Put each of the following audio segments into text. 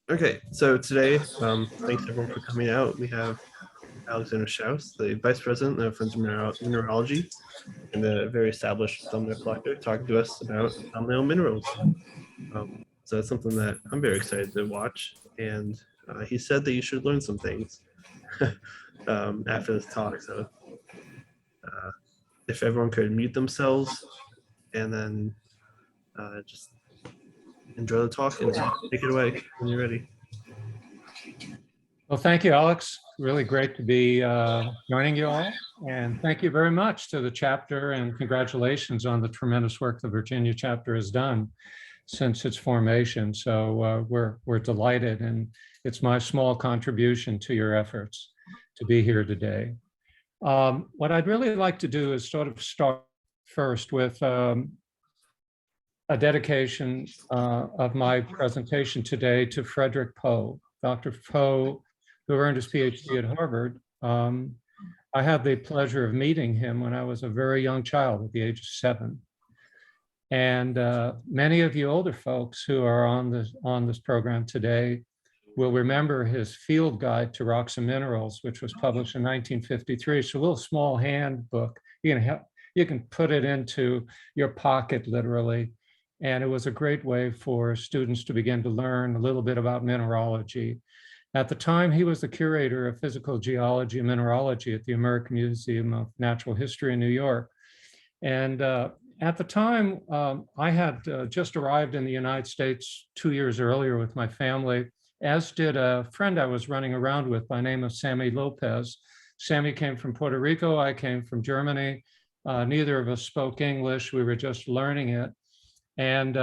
Okay, so today, thanks everyone for coming out. We have Alexander Schauss, the Vice President of Friends of Mineralogy and a very established thumbnail collector, talking to us about thumbnail minerals. So that's something that I'm very excited to watch. And he said that you should learn some things after this talk. So if everyone could mute themselves and then just enjoy the talk and take it away when you're ready. Well, thank you, Alex. Really great to be joining you all. And thank you very much to the chapter, and congratulations on the tremendous work the Virginia chapter has done since its formation. So we're delighted, and it's my small contribution to your efforts to be here today. What I'd really like to do is sort of start first with a dedication of my presentation today to Frederick Poe. Dr. Poe, who earned his PhD at Harvard. I had the pleasure of meeting him when I was a very young child at the age of 7. And many of you older folks who are on this program today will remember his field guide to rocks and minerals, which was published in 1953. It's a little small handbook. You can put it into your pocket, literally. And it was a great way for students to begin to learn a little bit about mineralogy. At the time, he was the curator of physical geology and mineralogy at the American Museum of Natural History in New York. And at the time, I had just arrived in the United States 2 years earlier with my family, as did a friend I was running around with by name of Sammy Lopez. Sammy came from Puerto Rico, I came from Germany. Neither of us spoke English, we were just learning it. And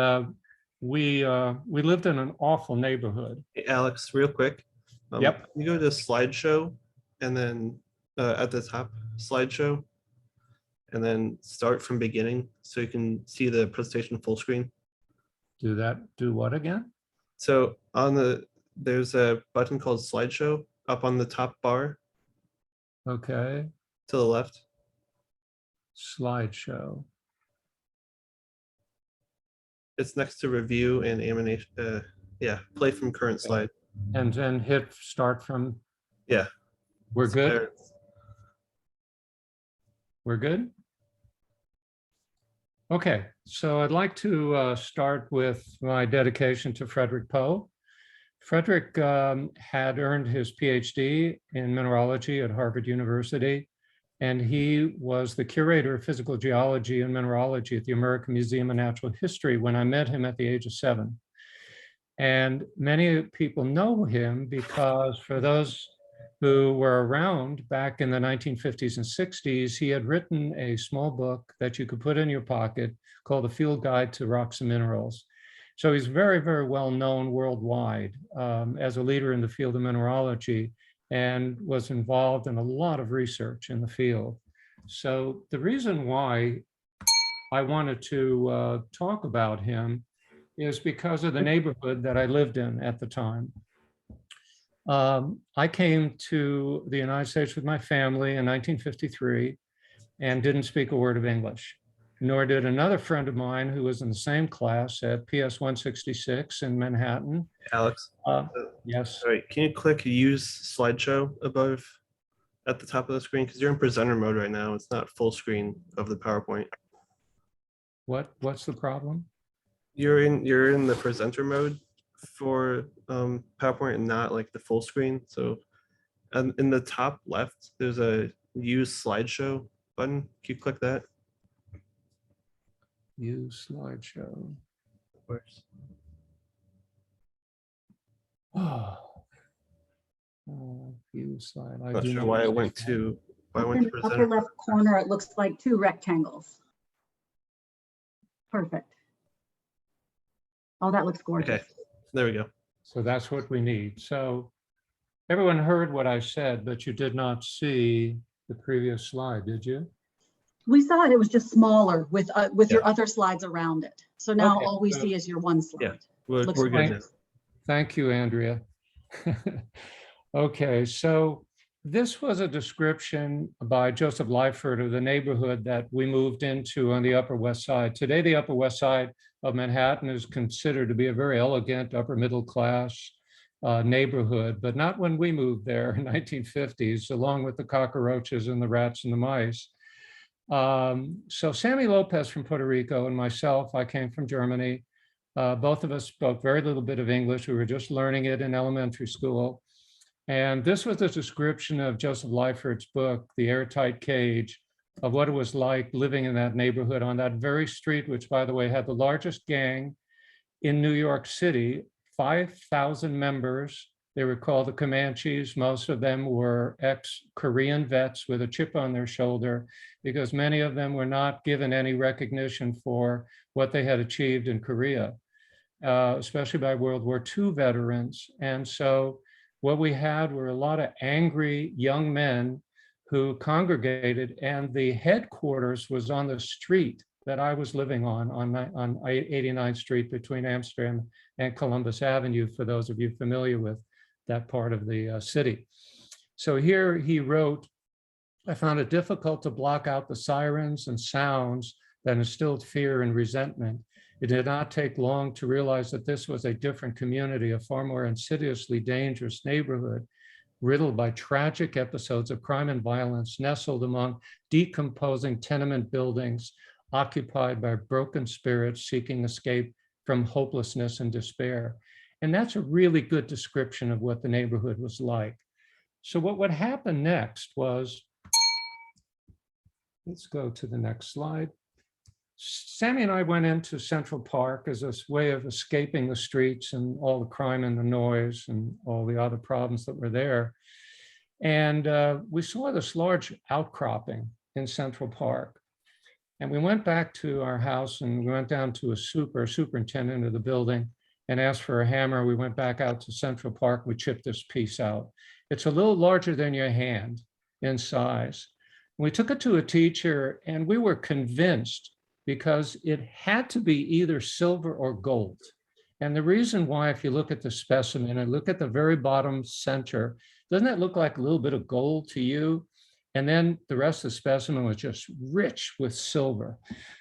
we lived in an awful neighborhood. Hey, Alex, real quick. Yep. You go to slideshow and then at the top, slideshow, and then start from beginning so you can see the presentation full screen. Do that. Do what again? So there's a button called slideshow up on the top bar. Okay. To the left. Slideshow. It's next to review and animation. Yeah, play from current slide. And then hit start from. Yeah. We're good. We're good. Okay, so I'd like to start with my dedication to Frederick Poe. Frederick had earned his PhD in mineralogy at Harvard University, and he was the curator of physical geology and mineralogy at the American Museum of Natural History when I met him at the age of 7. And many people know him because for those who were around back in the 1950s and 60s, he had written a small book that you could put in your pocket called The Field Guide to Rocks and Minerals. So he's very, very well known worldwide as a leader in the field of mineralogy and was involved in a lot of research in the field. So the reason why I wanted to talk about him is because of the neighborhood that I lived in at the time. I came to the United States with my family in 1953 and didn't speak a word of English, nor did another friend of mine who was in the same class at PS 166 in Manhattan. Alex? Yes. All right, can you click use slideshow above at the top of the screen? Because you're in presenter mode right now. It's not full screen of the PowerPoint. What's the problem? You're in the presenter mode for PowerPoint and not like the full screen. So in the top left, there's a use slideshow button. Can you click that? Use slideshow. Of course. Use slide. I'm not sure why I went to in the upper left corner, it looks like 2 rectangles. Perfect. Oh, that looks gorgeous. Okay, there we go. So that's what we need. So everyone heard what I said, but you did not see the previous slide, did you? We saw it. It was just smaller with your other slides around it. So now Okay, all we see is your one slide. Yeah, we're Looks good now. Thank you, Andrea. Okay, so this was a description by Joseph Lyford of the neighborhood that we moved into on the Upper West Side. Today, the Upper West Side of Manhattan is considered to be a very elegant upper middle class neighborhood, but not when we moved there in 1950s, along with the cockroaches and the rats and the mice. So Sammy Lopez from Puerto Rico and myself, I came from Germany. Both of us spoke very little bit of English. We were just learning it in elementary school. And this was a description of Joseph Leifert's book, The Airtight Cage, of what it was like living in that neighborhood on that very street, which, by the way, had the largest gang in New York City, 5,000 members. They were called the Comanches. Most of them were ex-Korean vets with a chip on their shoulder, because many of them were not given any recognition for what they had achieved in Korea, especially by World War II veterans. And so what we had were a lot of angry young men who congregated, and the headquarters was on the street that I was living on 89th Street between Amsterdam and Columbus Avenue, for those of you familiar with that part of the city. So here he wrote, I found it difficult to block out the sirens and sounds that instilled fear and resentment. It did not take long to realize that this was a different community, a far more insidiously dangerous neighborhood, riddled by tragic episodes of crime and violence, nestled among decomposing tenement buildings, occupied by broken spirits seeking escape from hopelessness and despair. And that's a really good description of what the neighborhood was like. So what happened next was, let's go to the next slide. Sammy and I went into Central Park as a way of escaping the streets and all the crime and the noise and all the other problems that were there. And we saw this large outcropping in Central Park. And we went back to our house and we went down to a superintendent of the building and asked for a hammer. We went back out to Central Park. We chipped this piece out. It's a little larger than your hand in size. We took it to a teacher and we were convinced, because it had to be either silver or gold. And the reason why, if you look at the specimen and look at the very bottom center, doesn't that look like a little bit of gold to you? And then the rest of the specimen was just rich with silver.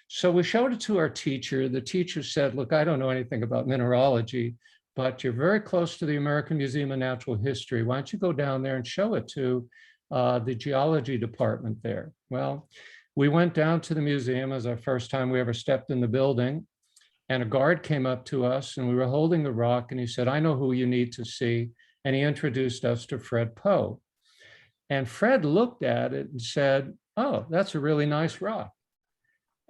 So we showed it to our teacher. The teacher said, look, I don't know anything about mineralogy, but you're very close to the American Museum of Natural History. Why don't you go down there and show it to the geology department there? Well, we went down to the museum as our first time we ever stepped in the building, and a guard came up to us and we were holding the rock and he said, I know who you need to see. And he introduced us to Fred Poe. And Fred looked at it and said, oh, that's a really nice rock.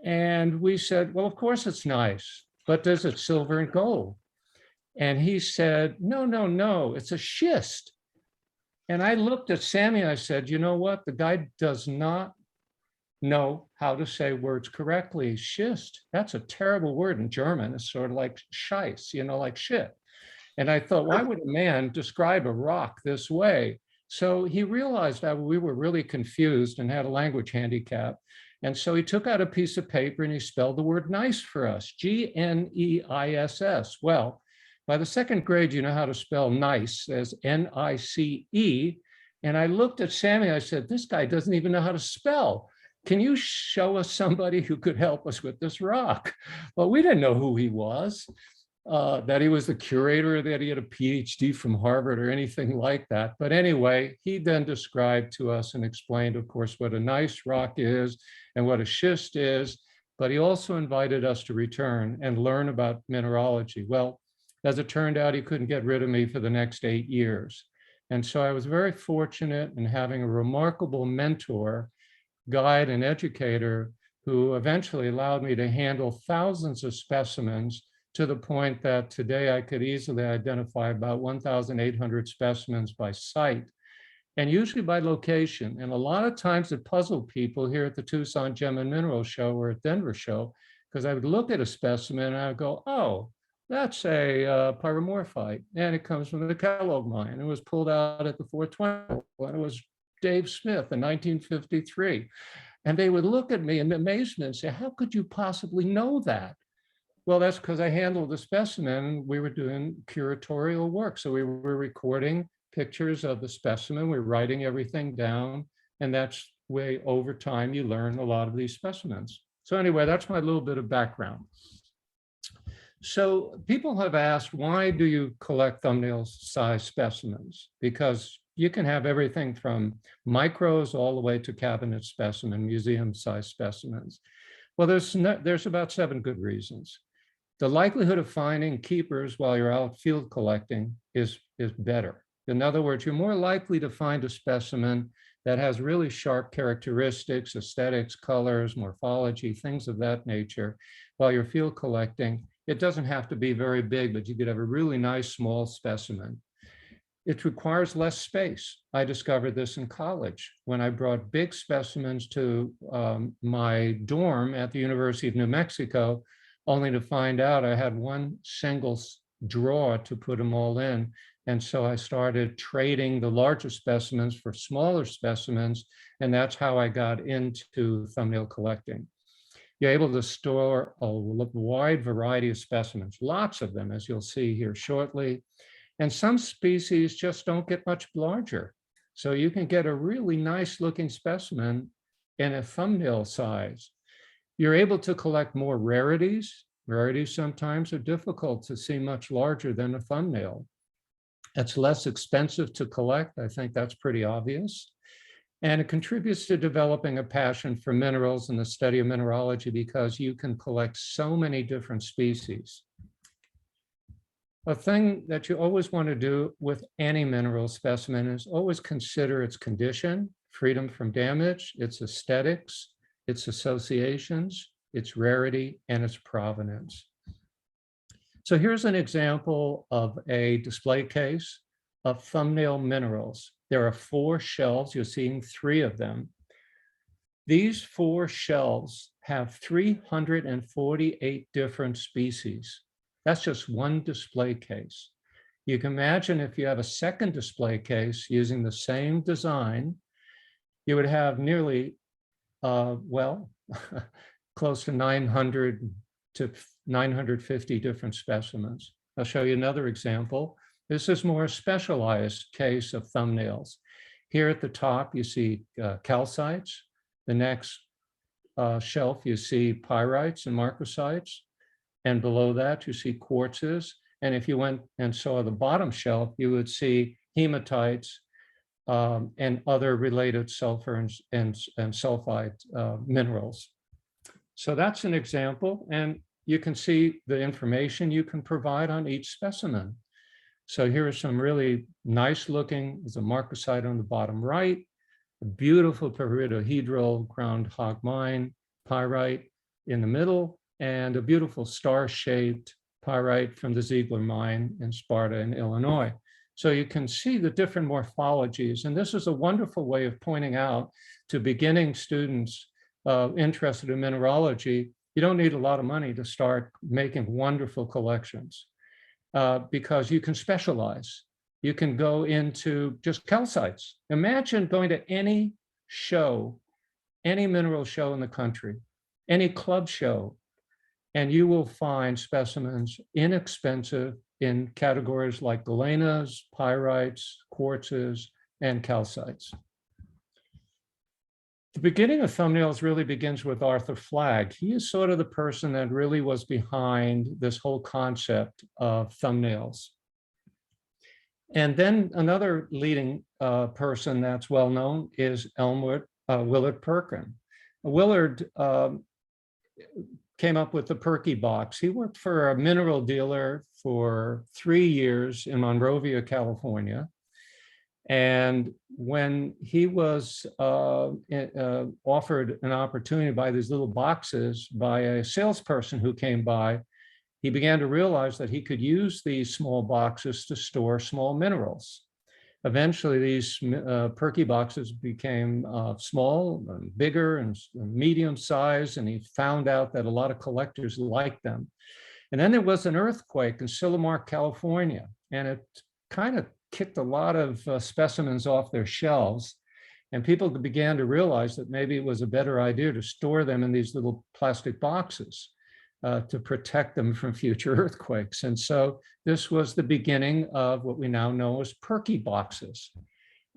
And we said, well, of course it's nice, but does it silver and gold? And he said, no, no, no, it's a schist. And I looked at Sammy, I said, you know what? The guy does not know how to say words correctly. Schist, that's a terrible word in German. It's sort of like scheiss, you know, like shit. And I thought, why would a man describe a rock this way? So he realized that we were really confused and had a language handicap. And so he took out a piece of paper and he spelled the word nice for us, G-N-E-I-S-S. Well, by the second grade, you know how to spell nice as N-I-C-E. And I looked at Sammy, I said, this guy doesn't even know how to spell. Can you show us somebody who could help us with this rock? Well, we didn't know who he was, that he was the curator, that he had a PhD from Harvard or anything like that. But anyway, he then described to us and explained, of course, what a gneiss rock is and what a schist is. But he also invited us to return and learn about mineralogy. Well, as it turned out, he couldn't get rid of me for the next 8 years. And so I was very fortunate in having a remarkable mentor, guide, and educator who eventually allowed me to handle thousands of specimens, to the point that today I could easily identify about 1,800 specimens by site, and usually by location. And a lot of times it puzzled people here at the Tucson Gem and Mineral Show or at Denver Show, because I would look at a specimen and I would go, oh, that's a pyromorphite, and it comes from the Kellogg mine. It was pulled out at the 420, and it was Dave Smith in 1953. And they would look at me in amazement and say, how could you possibly know that? Well, that's because I handled the specimen. We were doing curatorial work. So we were recording pictures of the specimen. We were writing everything down. And that's the way over time you learn a lot of these specimens. So anyway, that's my little bit of background. So people have asked, why do you collect thumbnail size specimens? Because you can have everything from micros all the way to cabinet specimen, museum size specimens. Well, there's about 7 good reasons. The likelihood of finding keepers while you're out field collecting is better. In other words, you're more likely to find a specimen that has really sharp characteristics, aesthetics, colors, morphology, things of that nature while you're field collecting. It doesn't have to be very big, but you could have a really nice small specimen. It requires less space. I discovered this in college when I brought big specimens to my dorm at the University of New Mexico, only to find out I had one single drawer to put them all in. And so I started trading the larger specimens for smaller specimens, and that's how I got into thumbnail collecting. You're able to store a wide variety of specimens, lots of them, as you'll see here shortly. And some species just don't get much larger. So you can get a really nice looking specimen in a thumbnail size. You're able to collect more rarities. Rarities sometimes are difficult to see much larger than a thumbnail. It's less expensive to collect. I think that's pretty obvious. And it contributes to developing a passion for minerals and the study of mineralogy because you can collect so many different species. A thing that you always want to do with any mineral specimen is always consider its condition, freedom from damage, its aesthetics, its associations, its rarity, and its provenance. So here's an example of a display case of thumbnail minerals. There are 4 shelves. You're seeing 3 of them. These 4 shelves have 348 different species. That's just one display case. You can imagine if you have a second display case using the same design, you would have nearly, well, close to 900 to 950 different specimens. I'll show you another example. This is more a specialized case of thumbnails. Here at the top, you see calcites. The next shelf, you see pyrites and marcocites. And below that, you see quartzes. And if you went and saw the bottom shelf, you would see hematites and other related sulfur and sulfide minerals. So that's an example. And you can see the information you can provide on each specimen. So here are some really nice looking, there's a marcocite on the bottom right, a beautiful peridohedral groundhog mine pyrite in the middle, and a beautiful star-shaped pyrite from the Ziegler mine in Sparta in Illinois. So you can see the different morphologies, and this is a wonderful way of pointing out to beginning students interested in mineralogy, you don't need a lot of money to start making wonderful collections because you can specialize. You can go into just calcites. Imagine going to any show, any mineral show in the country, any club show, and you will find specimens inexpensive in categories like galenas, pyrites, quartzes, and calcites. The beginning of thumbnails really begins with Arthur Flagg. He is sort of the person that really was behind this whole concept of thumbnails. And then another leading person that's well known is Willard Perkin. Willard came up with the Perky box. He worked for a mineral dealer for 3 years in Monrovia, California. And when he was offered an opportunity to buy these little boxes by a salesperson who came by, he began to realize that he could use these small boxes to store small minerals. Eventually, these Perky boxes became small, and bigger, and medium size, and he found out that a lot of collectors liked them. And then there was an earthquake in Sillimark, California, and it kind of kicked a lot of specimens off their shelves, and people began to realize that maybe it was a better idea to store them in these little plastic boxes to protect them from future earthquakes. And so this was the beginning of what we now know as Perky boxes.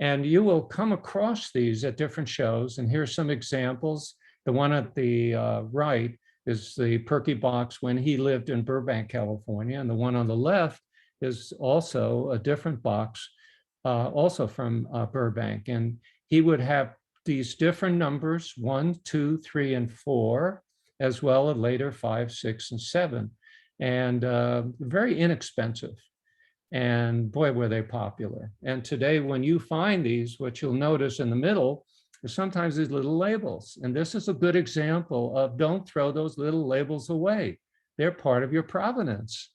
And you will come across these at different shows, and here's some examples. The one at the right is the Perky box when he lived in Burbank, California. And the one on the left is also a different box, also from Burbank. And he would have these different numbers, 1, 2, 3, and 4, as well as later 5, 6, and 7. And very inexpensive. And boy, were they popular. And today, when you find these, what you'll notice in the middle is sometimes these little labels. And this is a good example of don't throw those little labels away. They're part of your provenance.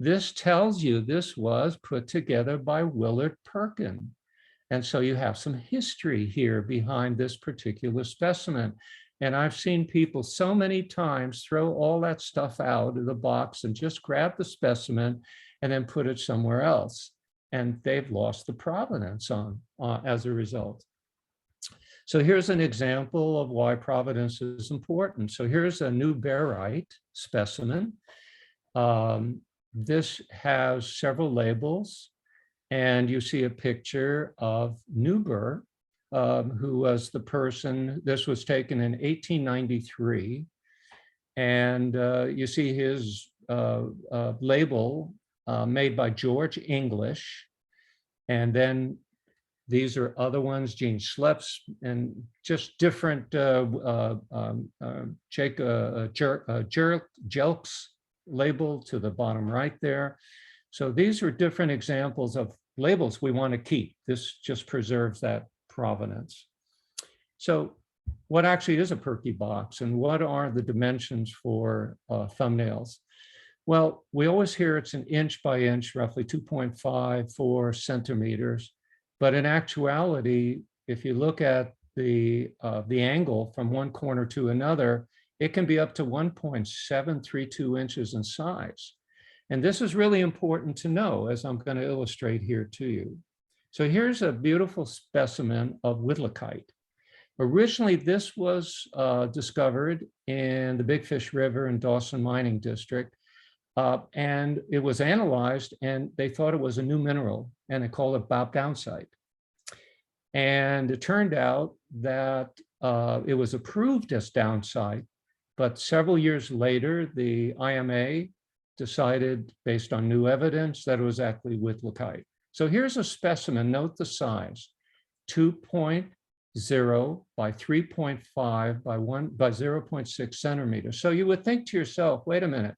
This tells you this was put together by Willard Perkin. And so you have some history here behind this particular specimen. And I've seen people so many times throw all that stuff out of the box and just grab the specimen and then put it somewhere else. And they've lost the provenance as a result. So here's an example of why provenance is important. So here's a new barite specimen. This has several labels, and you see a picture of Newber, who was the person. This was taken in 1893. And you see his label made by George English. And then these are other ones, Gene Schlepp's, and just different Jelk's label to the bottom right there. So these are different examples of labels we want to keep. This just preserves that provenance. So what actually is a Perky box, and what are the dimensions for thumbnails? Well, we always hear it's an inch by inch, roughly 2.54 centimeters. But in actuality, if you look at the angle from one corner to another, it can be up to 1.732 inches in size. And this is really important to know, as I'm going to illustrate here to you. So here's a beautiful specimen of Widlikite. Originally, this was discovered in the Big Fish River in Dawson Mining District. And it was analyzed, and they thought it was a new mineral, and they called it Bauxite. And it turned out that it was approved as downsite, but several years later, the IMA decided, based on new evidence, that it was actually Widlikite. So here's a specimen. Note the size: 2.0 by 3.5 by 0.6 centimeters. So you would think to yourself, wait a minute.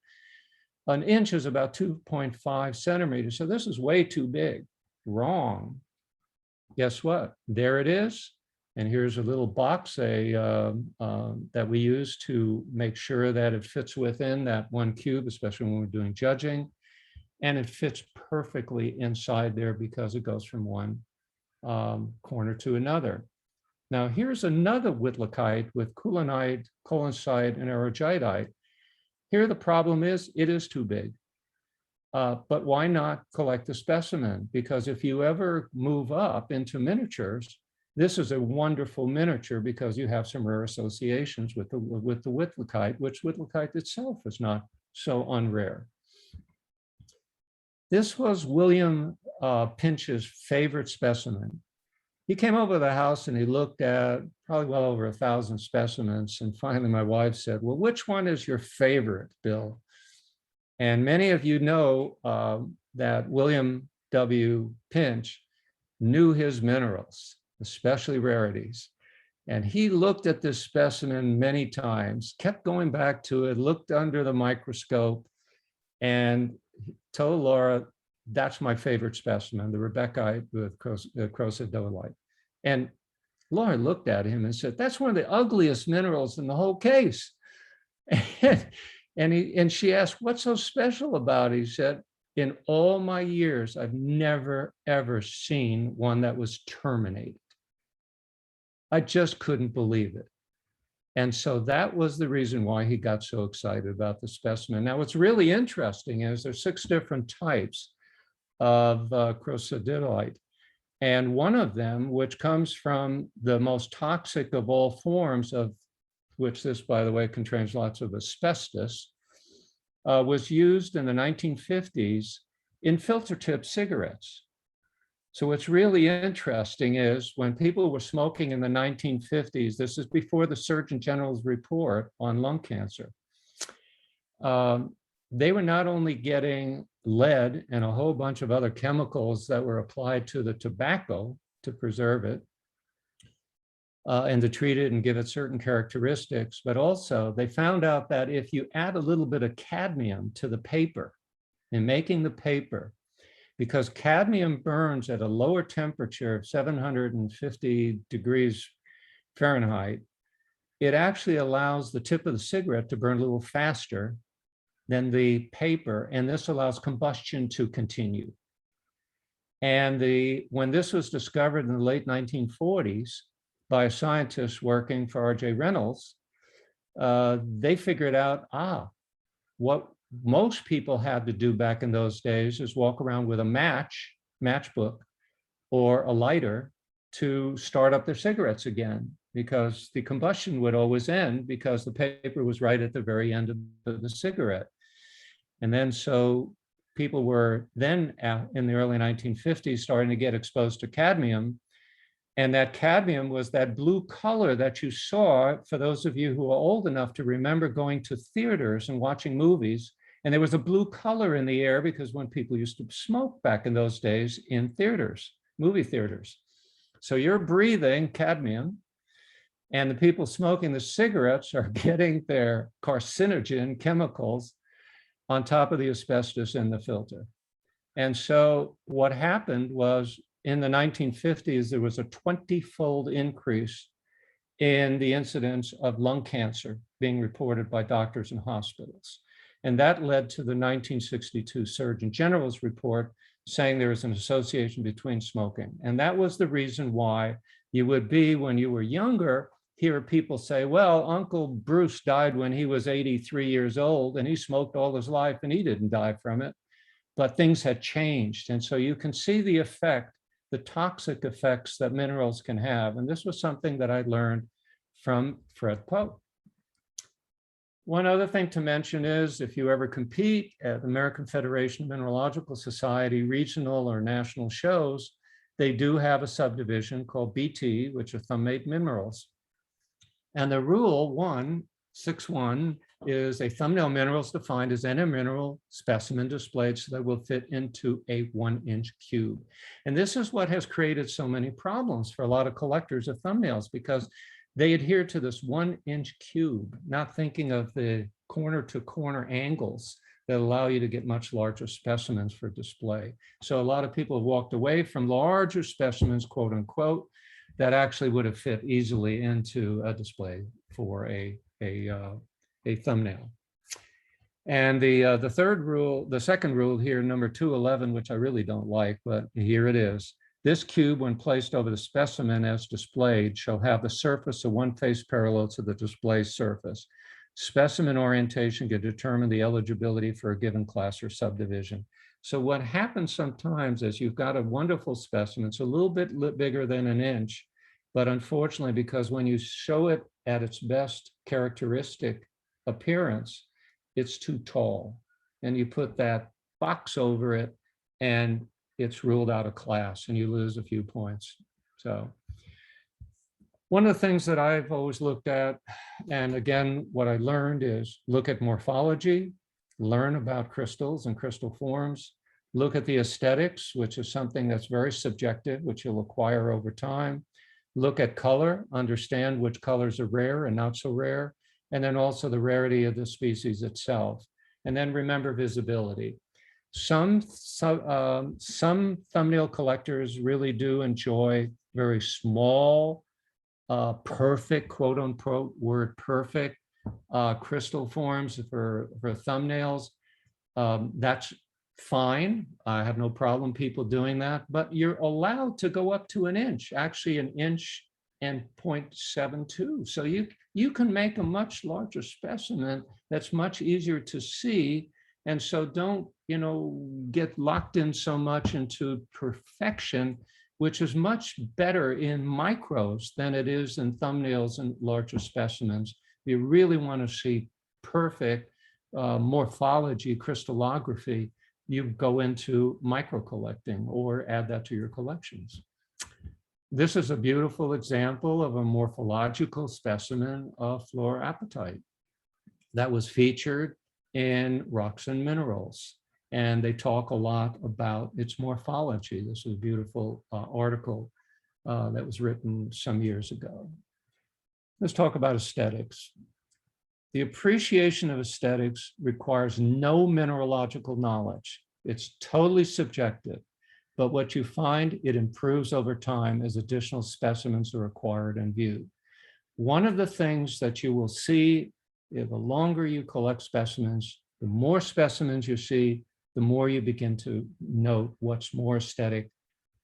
An inch is about 2.5 centimeters, so this is way too big. Wrong. Guess what? There it is. And here's a little box that we use to make sure that it fits within that one cube, especially when we're doing judging. And it fits perfectly inside there because it goes from one corner to another. Now, here's another Widlikite with Kulanite, Colonsite, and Erogitite. Here, the problem is it is too big. But why not collect the specimen? Because if you ever move up into miniatures, this is a wonderful miniature because you have some rare associations with the Widlikite, which Widlikite itself is not so unrare. This was William Pinch's favorite specimen. He came over to the house and he looked at probably well over 1,000 specimens. And finally, my wife said, well, which one is your favorite, Bill? And many of you know that William W. Pinch knew his minerals, especially rarities. And he looked at this specimen many times, kept going back to it, looked under the microscope, and told Laura, that's my favorite specimen, the Rebeccaite with Crocodile. And Laura looked at him and said, that's one of the ugliest minerals in the whole case. And she asked, what's so special about it? He said, in all my years, I've never, ever seen one that was terminated. I just couldn't believe it. And so that was the reason why he got so excited about the specimen. Now, what's really interesting is there's 6 different types of Crocodile. And one of them, which comes from the most toxic of all forms of which this, by the way, contains lots of asbestos, was used in the 1950s in filter tip cigarettes. So what's really interesting is when people were smoking in the 1950s, this is before the Surgeon General's report on lung cancer, they were not only getting lead and a whole bunch of other chemicals that were applied to the tobacco to preserve it and to treat it and give it certain characteristics, but also they found out that if you add a little bit of cadmium to the paper in making the paper, because cadmium burns at a lower temperature of 750 degrees Fahrenheit, it actually allows the tip of the cigarette to burn a little faster than the paper, and this allows combustion to continue. And when this was discovered in the late 1940s by a scientist working for R.J. Reynolds, they figured out, what most people had to do back in those days is walk around with a matchbook, or a lighter to start up their cigarettes again, because the combustion would always end because the paper was right at the very end of the cigarette. And then so people were then in the early 1950s starting to get exposed to cadmium. And that cadmium was that blue color that you saw, for those of you who are old enough to remember going to theaters and watching movies. And there was a blue color in the air because when people used to smoke back in those days in theaters, movie theaters. So you're breathing cadmium, and the people smoking the cigarettes are getting their carcinogen chemicals on top of the asbestos in the filter. And so what happened was, in the 1950s, there was a 20-fold increase in the incidence of lung cancer being reported by doctors in hospitals. And that led to the 1962 Surgeon General's report saying there is an association between smoking. And that was the reason why you would be, when you were younger, hear people say, well, Uncle Bruce died when he was 83 years old and he smoked all his life and he didn't die from it. But things had changed. And so you can see the effect, the toxic effects that minerals can have. And this was something that I learned from Fred Poe. One other thing to mention is, if you ever compete at the American Federation of Mineralogical Society regional or national shows, they do have a subdivision called BT, which are thumbmate minerals. And the rule 161 is a thumbnail mineral is defined as any mineral specimen displayed so that will fit into a 1-inch cube. And this is what has created so many problems for a lot of collectors of thumbnails, because they adhere to this 1-inch cube, not thinking of the corner-to-corner angles that allow you to get much larger specimens for display. So a lot of people have walked away from larger specimens, quote unquote, that actually would have fit easily into a display for a thumbnail. And the third rule, the second rule here, number 211, which I really don't like, but here it is. This cube, when placed over the specimen as displayed, shall have the surface of one face parallel to the display surface. Specimen orientation can determine the eligibility for a given class or subdivision. So what happens sometimes is you've got a wonderful specimen. It's a little bit bigger than an inch, but unfortunately, because when you show it at its best characteristic appearance, it's too tall. And you put that box over it and it's ruled out of class and you lose a few points. So one of the things that I've always looked at, and again, what I learned is look at morphology, learn about crystals and crystal forms, look at the aesthetics, which is something that's very subjective, which you'll acquire over time. Look at color, understand which colors are rare and not so rare, and then also the rarity of the species itself. And then remember visibility. Some thumbnail collectors really do enjoy very small, perfect, quote unquote, word perfect, crystal forms for thumbnails. That's fine. I have no problem people doing that, but you're allowed to go up to an inch, actually an inch and 0.72. So you can make a much larger specimen that's much easier to see. And so don't, get locked in so much into perfection, which is much better in micros than it is in thumbnails and larger specimens. You really want to see perfect morphology, crystallography, you go into micro collecting or add that to your collections. This is a beautiful example of a morphological specimen of fluoropothylite that was featured in rocks and minerals. And they talk a lot about its morphology. This is a beautiful article that was written some years ago. Let's talk about aesthetics. The appreciation of aesthetics requires no mineralogical knowledge. It's totally subjective, but what you find, it improves over time as additional specimens are acquired and viewed. One of the things that you will see, the longer you collect specimens, the more specimens you see, the more you begin to note what's more aesthetic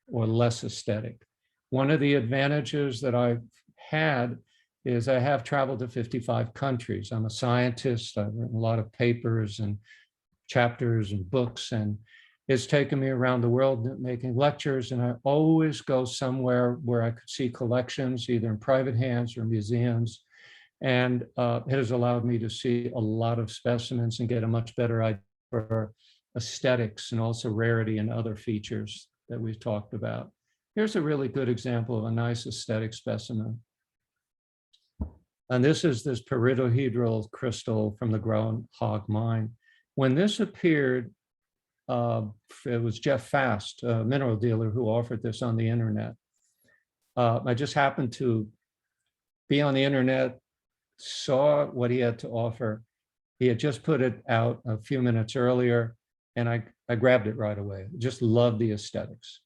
or less aesthetic. One of the advantages that I've had is I have traveled to 55 countries. I'm a scientist. I've written a lot of papers and chapters and books, and it's taken me around the world making lectures, and I always go somewhere where I could see collections, either in private hands or museums. And it has allowed me to see a lot of specimens and get a much better idea for aesthetics and also rarity and other features that we've talked about. Here's a really good example of a nice aesthetic specimen. And this is this peridiohedral crystal from the Groundhog Mine. When this appeared, it was Jeff Fast, a mineral dealer, who offered this on the internet. I just happened to be on the internet, saw what he had to offer. He had just put it out a few minutes earlier, and I grabbed it right away. Just loved the aesthetics.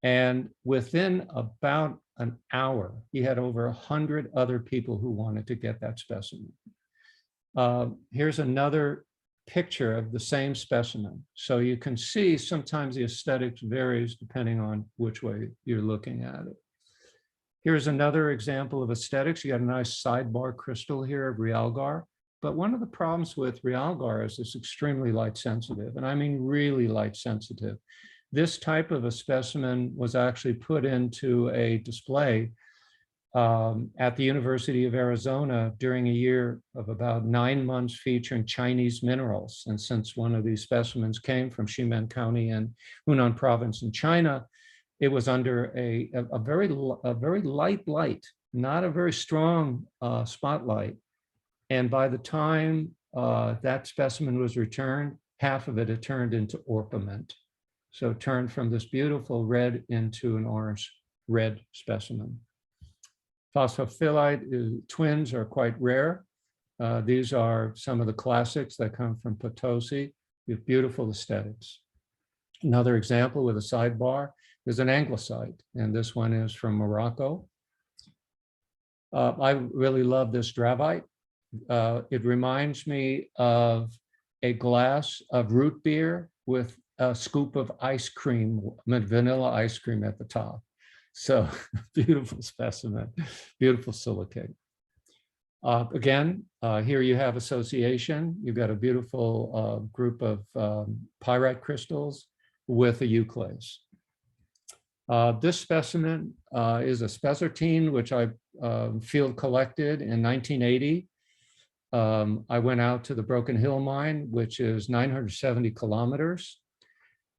And within about an hour, he had over 100 other people who wanted to get that specimen. Here's another picture of the same specimen. So you can see sometimes the aesthetics varies depending on which way you're looking at it. Here's another example of aesthetics. You got a nice sidebar crystal here of realgar. But one of the problems with realgar is it's extremely light sensitive, and I mean really light sensitive. This type of a specimen was actually put into a display at the University of Arizona during a year of about 9 months featuring Chinese minerals. And since one of these specimens came from Ximen County in Hunan Province in China, it was under a very light light, not a very strong spotlight. And by the time that specimen was returned, half of it had turned into orpiment. So it turned from this beautiful red into an orange red specimen. Phosphophylite twins are quite rare. These are some of the classics that come from Potosi with beautiful aesthetics. Another example with a sidebar is an Anglicite, and this one is from Morocco. I really love this dravite. It reminds me of a glass of root beer with a scoop of ice cream, vanilla ice cream at the top. So beautiful specimen, beautiful silicate. Again, here you have association. You've got a beautiful group of pyrite crystals with a euclase. This specimen is a spessartine, which I field collected in 1980. I went out to the Broken Hill mine, which is 970 kilometers,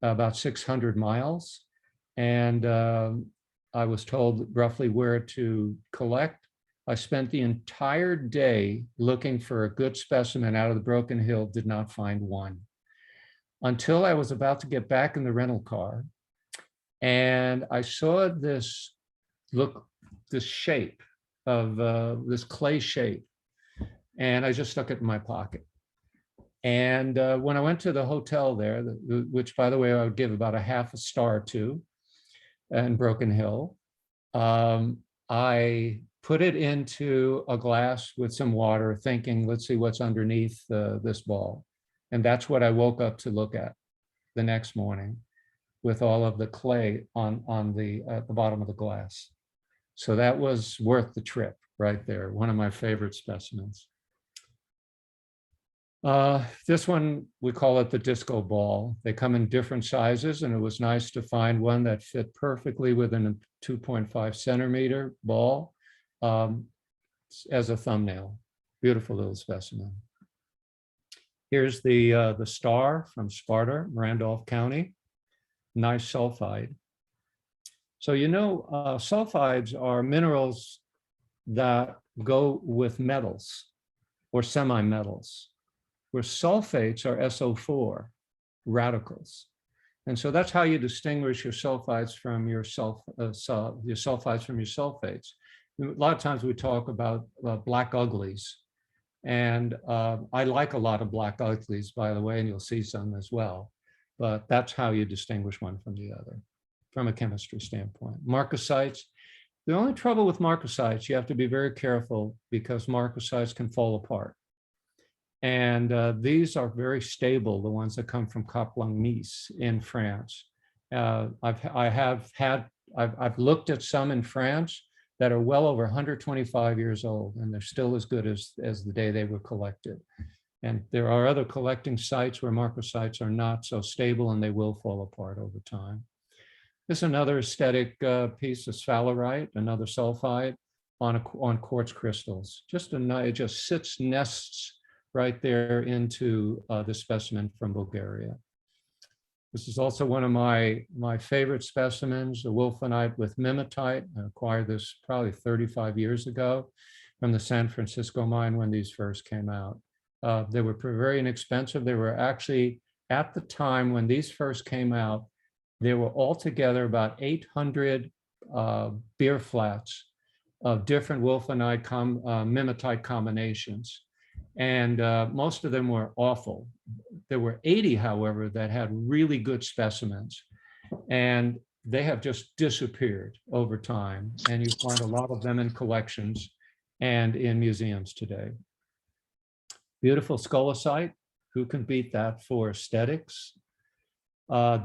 about 600 miles. And I was told roughly where to collect. I spent the entire day looking for a good specimen out of the Broken Hill, did not find one. Until I was about to get back in the rental car, and I saw this shape of this clay shape, and I just stuck it in my pocket. And when I went to the hotel there, which by the way, I would give about a half a star to, in Broken Hill, I put it into a glass with some water, thinking, let's see what's underneath this ball. And that's what I woke up to look at the next morning, with all of the clay on the at the bottom of the glass. So that was worth the trip right there. One of my favorite specimens. This one, we call it the disco ball. They come in different sizes, and it was nice to find one that fit perfectly within a 2.5 centimeter ball as a thumbnail. Beautiful little specimen. Here's the star from Sparta, Randolph County. Nice sulfide. So you know, sulfides are minerals that go with metals or semi-metals. where sulfates are SO4 radicals. And so that's how you distinguish your sulfides from your sulfides from your sulfates. A lot of times we talk about black uglies. And I like a lot of black uglies, by the way, and you'll see some as well. But that's how you distinguish one from the other, from a chemistry standpoint. Marcocites, the only trouble with Marcocites, you have to be very careful because Marcocites can fall apart. And these are very stable, the ones that come from Cap-Lang-Nice in France. I've looked at some in France that are well over 125 years old, and they're still as good as the day they were collected. And there are other collecting sites where Marcocites are not so stable and they will fall apart over time. This is another aesthetic piece of Fluoride, another sulfide on quartz crystals. It just nests right there into the specimen from Bulgaria. This is also one of my favorite specimens, the Wilfonite with Mimitite. I acquired this probably 35 years ago from the San Francisco mine when these first came out. They were very inexpensive. They were actually, at the time when these first came out, there were altogether about 800 beer flats of different Wilfonite Mimitite combinations. And most of them were awful. There were 80, however, that had really good specimens. And they have just disappeared over time. And you find a lot of them in collections and in museums today. Beautiful Schulasite. Who can beat that for aesthetics?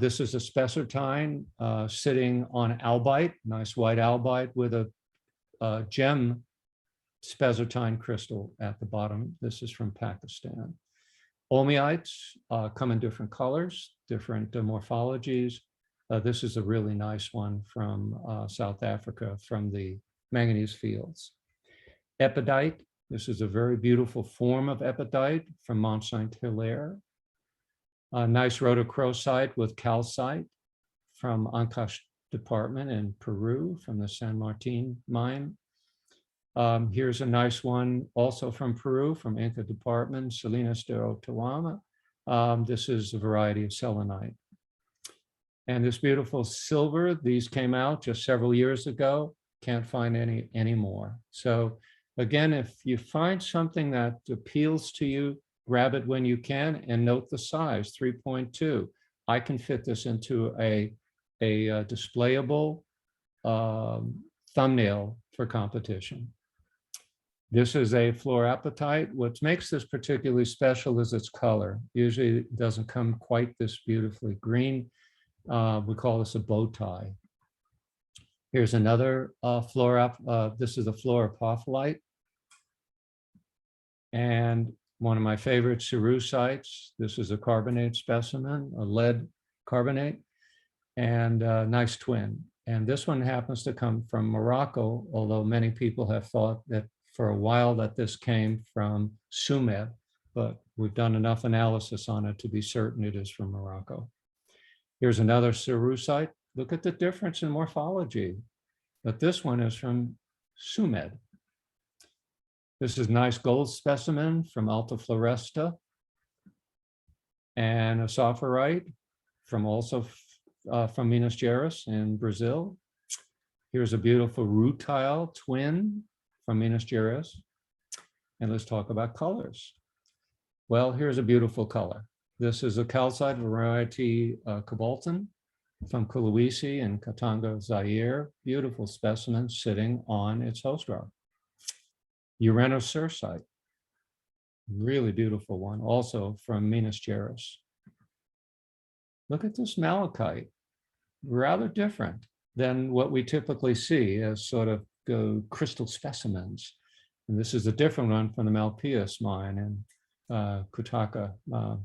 This is a spessartine sitting on albite, nice white albite with a gem spessartine crystal at the bottom. This is from Pakistan. Olmeites come in different colors, different morphologies. This is a really nice one from South Africa, from the manganese fields. Epidite, this is a very beautiful form of epidite from Mont Saint-Hilaire. A nice rhodochrosite with calcite from Ancash department in Peru, from the San Martin mine. Here's a nice one also from Peru, from Inca department, Salinas de Otoama. This is a variety of selenite. And this beautiful silver, these came out just several years ago, can't find any anymore. So again, if you find something that appeals to you, grab it when you can and note the size, 3.2. I can fit this into a displayable thumbnail for competition. This is a fluoropothylite. What makes this particularly special is its color. Usually it doesn't come quite this beautifully green. We call this a bow tie. Here's another this is a fluoropothylite. And one of my favorite cerusites. This is a carbonate specimen, a lead carbonate, and a nice twin. And this one happens to come from Morocco, although many people have thought that for a while that this came from Sumed, but we've done enough analysis on it to be certain it is from Morocco. Here's another cerusite. Look at the difference in morphology, but this one is from Sumed. This is a nice gold specimen from Alta Floresta, and a sophorite from also from Minas Gerais in Brazil. Here's a beautiful rutile twin from Minas Gerais. And let's talk about colors. Well, here's a beautiful color. This is a calcite variety Cobaltan from Kolwezi in Katanga, Zaire. Beautiful specimen sitting on its host rock. Uranosursite, really beautiful one, also from Minas Gerais. Look at this malachite, rather different than what we typically see as sort of crystal specimens. And this is a different one from the Malpillas mine in Cutaca,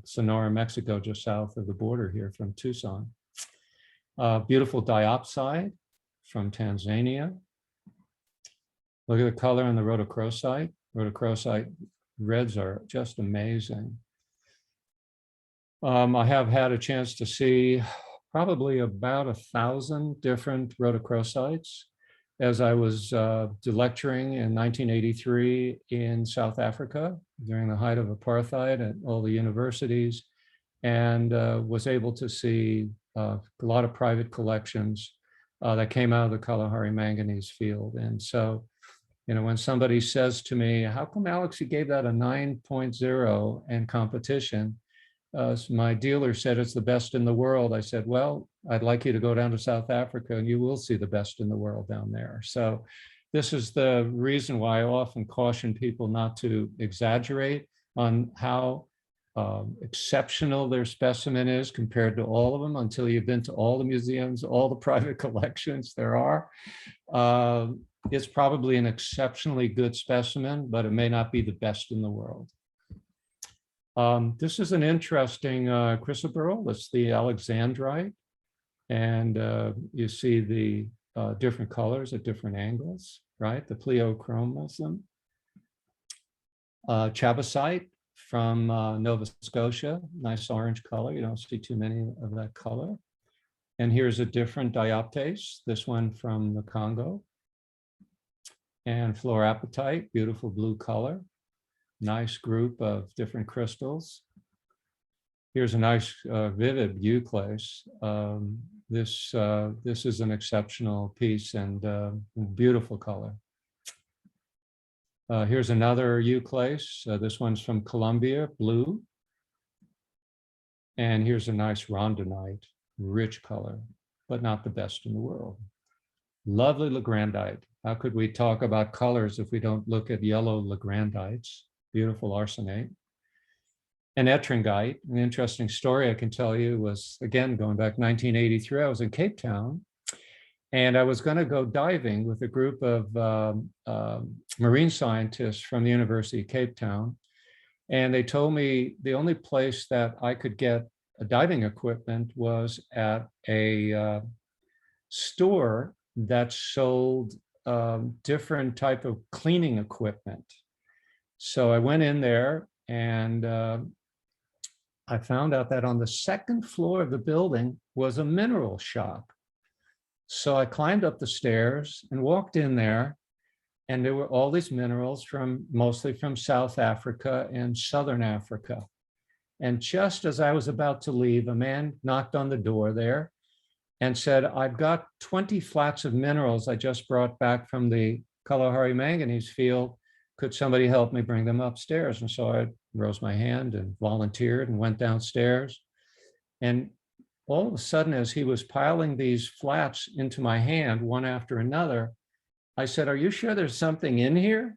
Sonora, Mexico, just south of the border here from Tucson. Beautiful diopside from Tanzania. Look at the color on the rhodochrosite. Rhodochrosite reds are just amazing. I have had a chance to see probably about 1,000 different rhodochrosites. as I was lecturing in 1983 in South Africa during the height of apartheid at all the universities, and was able to see a lot of private collections that came out of the Kalahari manganese field. And so, you know, when somebody says to me, how come, Alex, you gave that a 9.0 in competition? My dealer said it's the best in the world. I said, well, I'd like you to go down to South Africa and you will see the best in the world down there. So this is the reason why I often caution people not to exaggerate on how exceptional their specimen is compared to all of them until you've been to all the museums, all the private collections there are. It's probably an exceptionally good specimen, but it may not be the best in the world. This is an interesting chrysoberyl. It's the Alexandrite. And you see the different colors at different angles, right? The pleochromism. Chabasite from Nova Scotia, nice orange color. You don't see too many of that color. And here's a different dioptase, this one from the Congo. And fluoropothylite, beautiful blue color. Nice group of different crystals. Here's a nice vivid euclase. This is an exceptional piece and beautiful color. Here's another euclase. This one's from Colombia, blue. And here's a nice rhodonite, rich color, but not the best in the world. Lovely Legrandite. How could we talk about colors if we don't look at yellow Legrandites? Beautiful arsenate. And Ettringite, an interesting story I can tell you was, again, going back 1983, I was in Cape Town and I was going to go diving with a group of marine scientists from the University of Cape Town. And they told me the only place that I could get diving equipment was at a store that sold different type of cleaning equipment. So I went in there and I found out that on the second floor of the building was a mineral shop. So I climbed up the stairs and walked in there, and there were all these minerals mostly from South Africa and Southern Africa. And just as I was about to leave, a man knocked on the door there and said, I've got 20 flats of minerals I just brought back from the Kalahari manganese field. Could somebody help me bring them upstairs? And so I rose my hand and volunteered and went downstairs. And all of a sudden, as he was piling these flats into my hand, one after another, I said, are you sure there's something in here?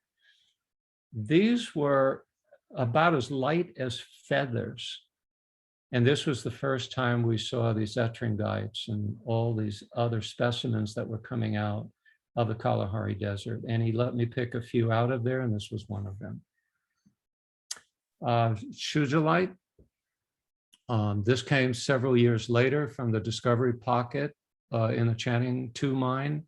These were about as light as feathers. And this was the first time we saw these Ettringites and all these other specimens that were coming out of the Kalahari Desert. And he let me pick a few out of there, and this was one of them. Shujalite. This came several years later from the Discovery Pocket in the Channing 2 mine.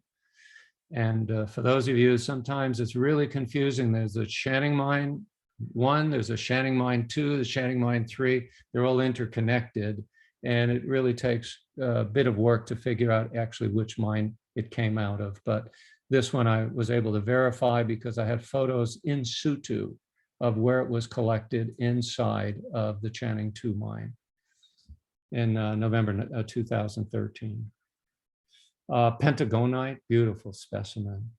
And for those of you, sometimes it's really confusing. There's a Channing mine 1, there's a Channing mine 2, the Channing mine 3. They're all interconnected. And it really takes a bit of work to figure out actually which mine it came out of. But this one I was able to verify because I had photos in situ of where it was collected inside of the Channing 2 mine in November 2013. Pentagonite, beautiful specimen,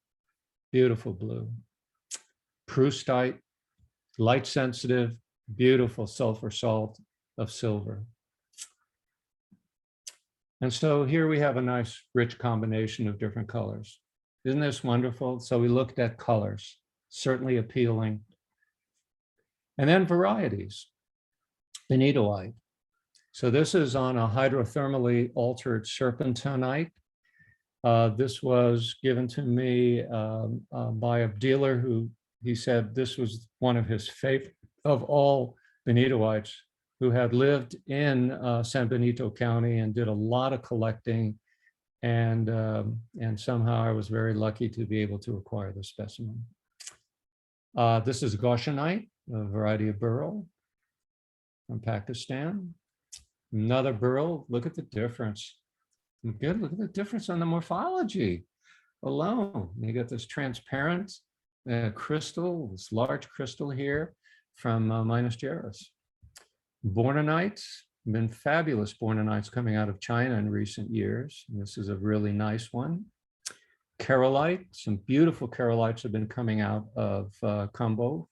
beautiful blue. Proustite, light sensitive, beautiful sulfur salt of silver. And so here we have a nice rich combination of different colors. Isn't this wonderful? So we looked at colors, certainly appealing. And then varieties, benitoite. So this is on a hydrothermally altered serpentonite. This was given to me by a dealer who he said this was one of his favorite of all benitoites, who had lived in San Benito County and did a lot of collecting. And somehow I was very lucky to be able to acquire this specimen. This is Gaussianite, a variety of beryl from Pakistan. Another beryl, look at the difference. Good, look at the difference on the morphology. alone. You get this transparent crystal, this large crystal here from Minas Gerais. Bornonites, been fabulous bornonites coming out of China in recent years. This is a really nice one. Keralite, some beautiful keralites have been coming out of Cambo.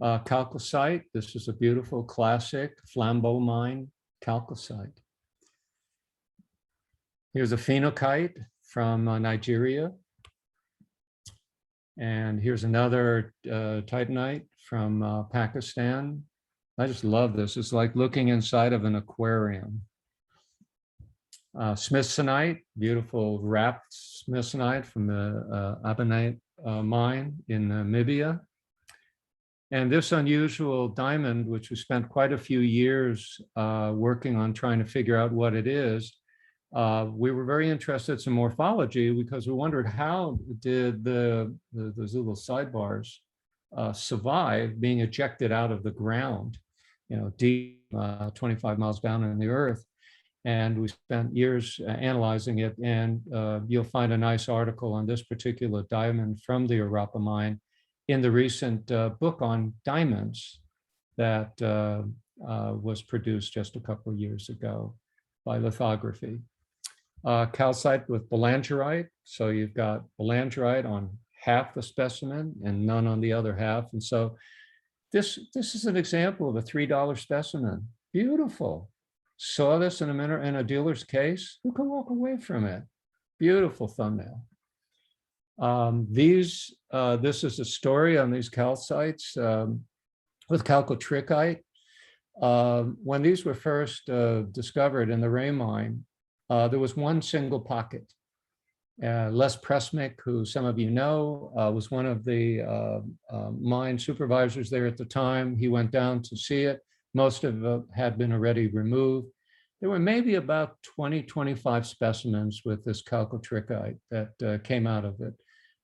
Chalcocite, this is a beautiful classic flambeau mine chalcocite. Here's a phenokite from Nigeria. And here's another titanite from Pakistan. I just love this. It's like looking inside of an aquarium. Smithsonite, beautiful wrapped Smithsonite from the Abenite mine in Namibia. And this unusual diamond, which we spent quite a few years working on trying to figure out what it is, we were very interested in some morphology because we wondered how did those little sidebars survive being ejected out of the ground, deep 25 miles down in the earth. And we spent years analyzing it, and you'll find a nice article on this particular diamond from the Arapa mine in the recent book on diamonds that was produced just a couple of years ago by lithography. Calcite with belangerite. So you've got belangerite on half the specimen and none on the other half. And so this is an example of a $3 specimen. Beautiful. Saw this in a dealer's case. Who can walk away from it? Beautiful thumbnail. This is a story on these calcites with chalcotrichite. When these were first discovered in the Ray mine, there was one single pocket. Les Pressmick, who some of you know, was one of the mine supervisors there at the time. He went down to see it. Most of it had been already removed. There were maybe about 20, 25 specimens with this chalcotrichite that came out of it.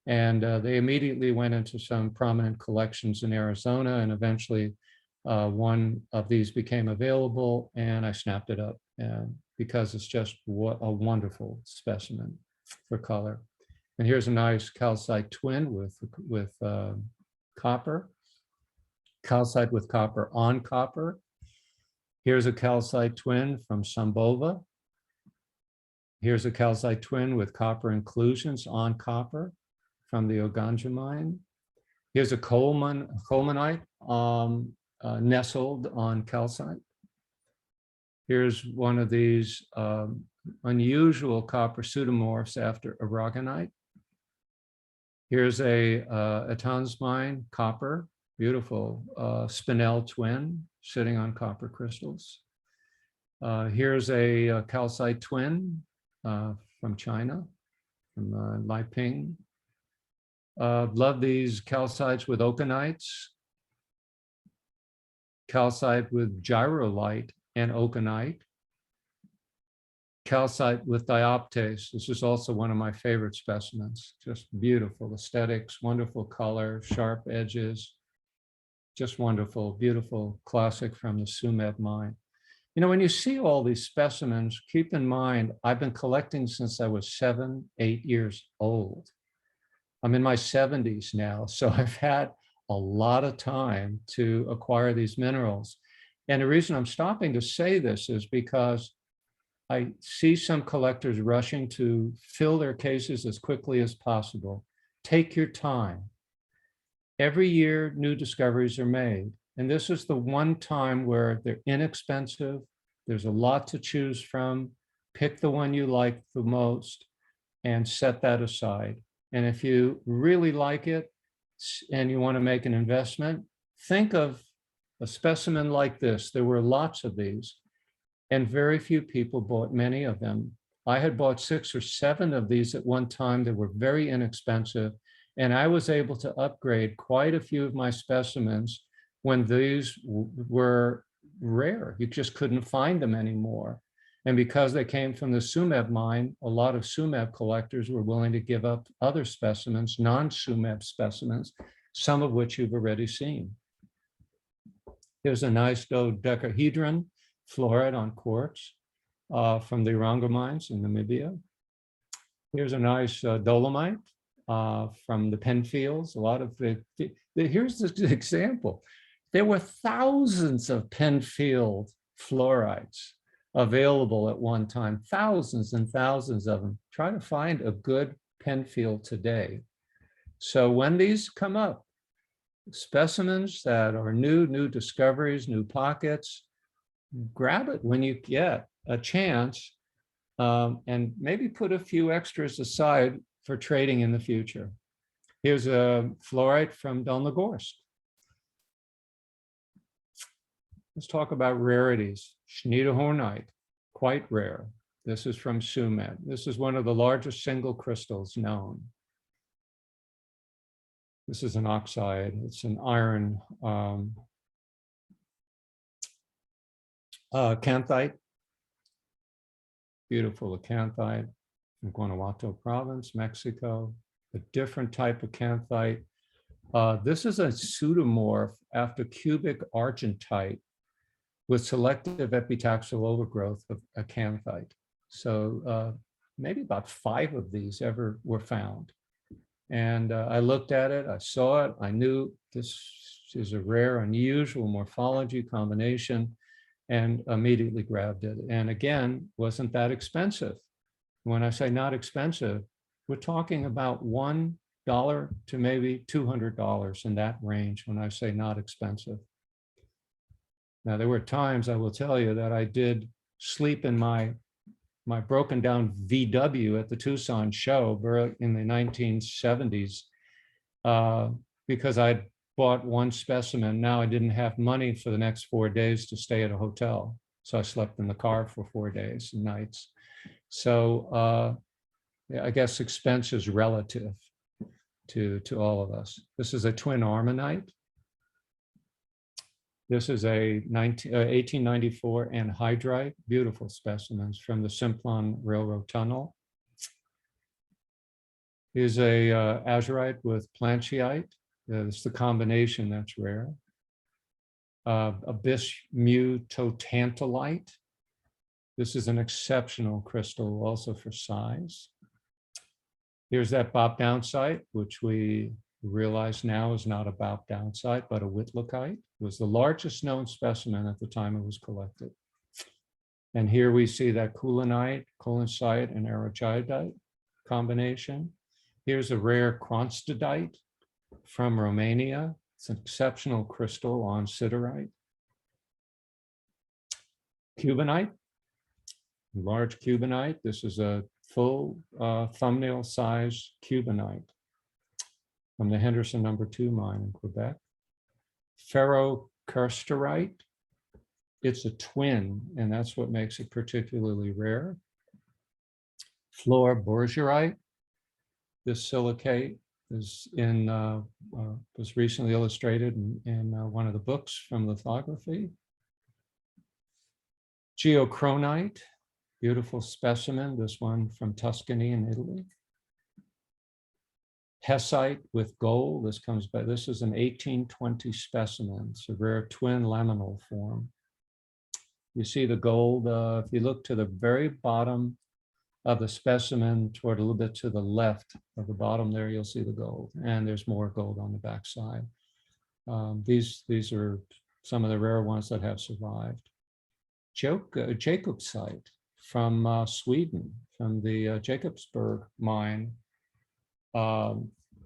And they immediately went into some prominent collections in Arizona, and eventually one of these became available, and I snapped it up because it's just a wonderful specimen for color. And here's a nice calcite twin with copper. Calcite with copper on copper. Here's a calcite twin from Sambova. Here's a calcite twin with copper inclusions on copper from the Oganja mine. Here's a colemanite nestled on calcite. Here's one of these unusual copper pseudomorphs after aragonite. Here's a Etan's mine copper. Beautiful spinel twin sitting on copper crystals. Here's a calcite twin from China, from Lieping. Love these calcites with ocanites. Calcite with gyrolite and okanite. Calcite with dioptase. This is also one of my favorite specimens. Just beautiful aesthetics, wonderful color, sharp edges. Just wonderful, beautiful classic from the Tsumeb mine. When you see all these specimens, keep in mind, I've been collecting since I was 7, 8 years old. I'm in my 70s now, so I've had a lot of time to acquire these minerals. And the reason I'm stopping to say this is because I see some collectors rushing to fill their cases as quickly as possible. Take your time. Every year, new discoveries are made. And this is the one time where they're inexpensive. There's a lot to choose from. Pick the one you like the most and set that aside. And if you really like it and you want to make an investment, think of a specimen like this. There were lots of these, and very few people bought many of them. I had bought 6 or 7 of these at one time that were very inexpensive, and I was able to upgrade quite a few of my specimens when these were rare. You just couldn't find them anymore. And because they came from the Tsumeb mine, a lot of Tsumeb collectors were willing to give up other specimens, non-Tsumeb specimens, some of which you've already seen. Here's a nice Decahedron fluoride on quartz from the Oranga mines in Namibia. Here's a nice dolomite from the Penfields. A lot of here's the example. There were thousands of Penfield fluorides available at one time, thousands and thousands of them. Try to find a good Penfield today. So when these come up, specimens that are new discoveries, new pockets, grab it when you get a chance, and maybe put a few extras aside for trading in the future. Here's a fluorite from Dolnogorsk. Let's talk about rarities. Schneiderhorn Knight, quite rare. This is from Sumet. This is one of the largest single crystals known. This is an oxide. It's an iron acanthite. Beautiful acanthite from Guanajuato province, Mexico. A different type of acanthite. This is a pseudomorph after cubic argentite with selective epitaxial overgrowth of acanthite. So maybe about 5 of these ever were found. And I looked at it, I saw it, I knew this is a rare, unusual morphology combination, and immediately grabbed it. And again, wasn't that expensive. When I say not expensive, we're talking about $1 to maybe $200 in that range when I say not expensive. Now, there were times, I will tell you, that I did sleep in my broken down VW at the Tucson show in the 1970s because I'd bought one specimen. Now I didn't have money for the next 4 days to stay at a hotel. So I slept in the car for 4 days and nights. So yeah, I guess expense is relative to all of us. This is a twin armonite. This is a 1894 anhydrite, beautiful specimens from the Simplon Railroad Tunnel. Here's a azurite with plancheite. It's the combination that's rare. Bismutotantalite. This is an exceptional crystal also for size. Here's that Bopdownsite, which we realize now is not a Bopdownsite, but a Widlikite. It was the largest known specimen at the time it was collected. And here we see that Kulanite, Colensite, and Arachidite combination. Here's a rare Kronstadite from Romania. It's an exceptional crystal on siderite. Cubanite, large Cubanite. This is a full thumbnail size Cubanite from the Henderson #2 mine in Quebec. Ferrokarsterite, it's a twin, and that's what makes it particularly rare. Fluoropothylite, this silicate is was recently illustrated in one of the books from lithography. Geochronite, beautiful specimen, this one from Tuscany in Italy. Tessite with gold, this is an 1820 specimen. It's a rare twin laminal form. You see the gold, if you look to the very bottom of the specimen toward a little bit to the left of the bottom there, you'll see the gold, and there's more gold on the backside. These are some of the rare ones that have survived. Jacobsite from Sweden, from the Jakobsberg mine.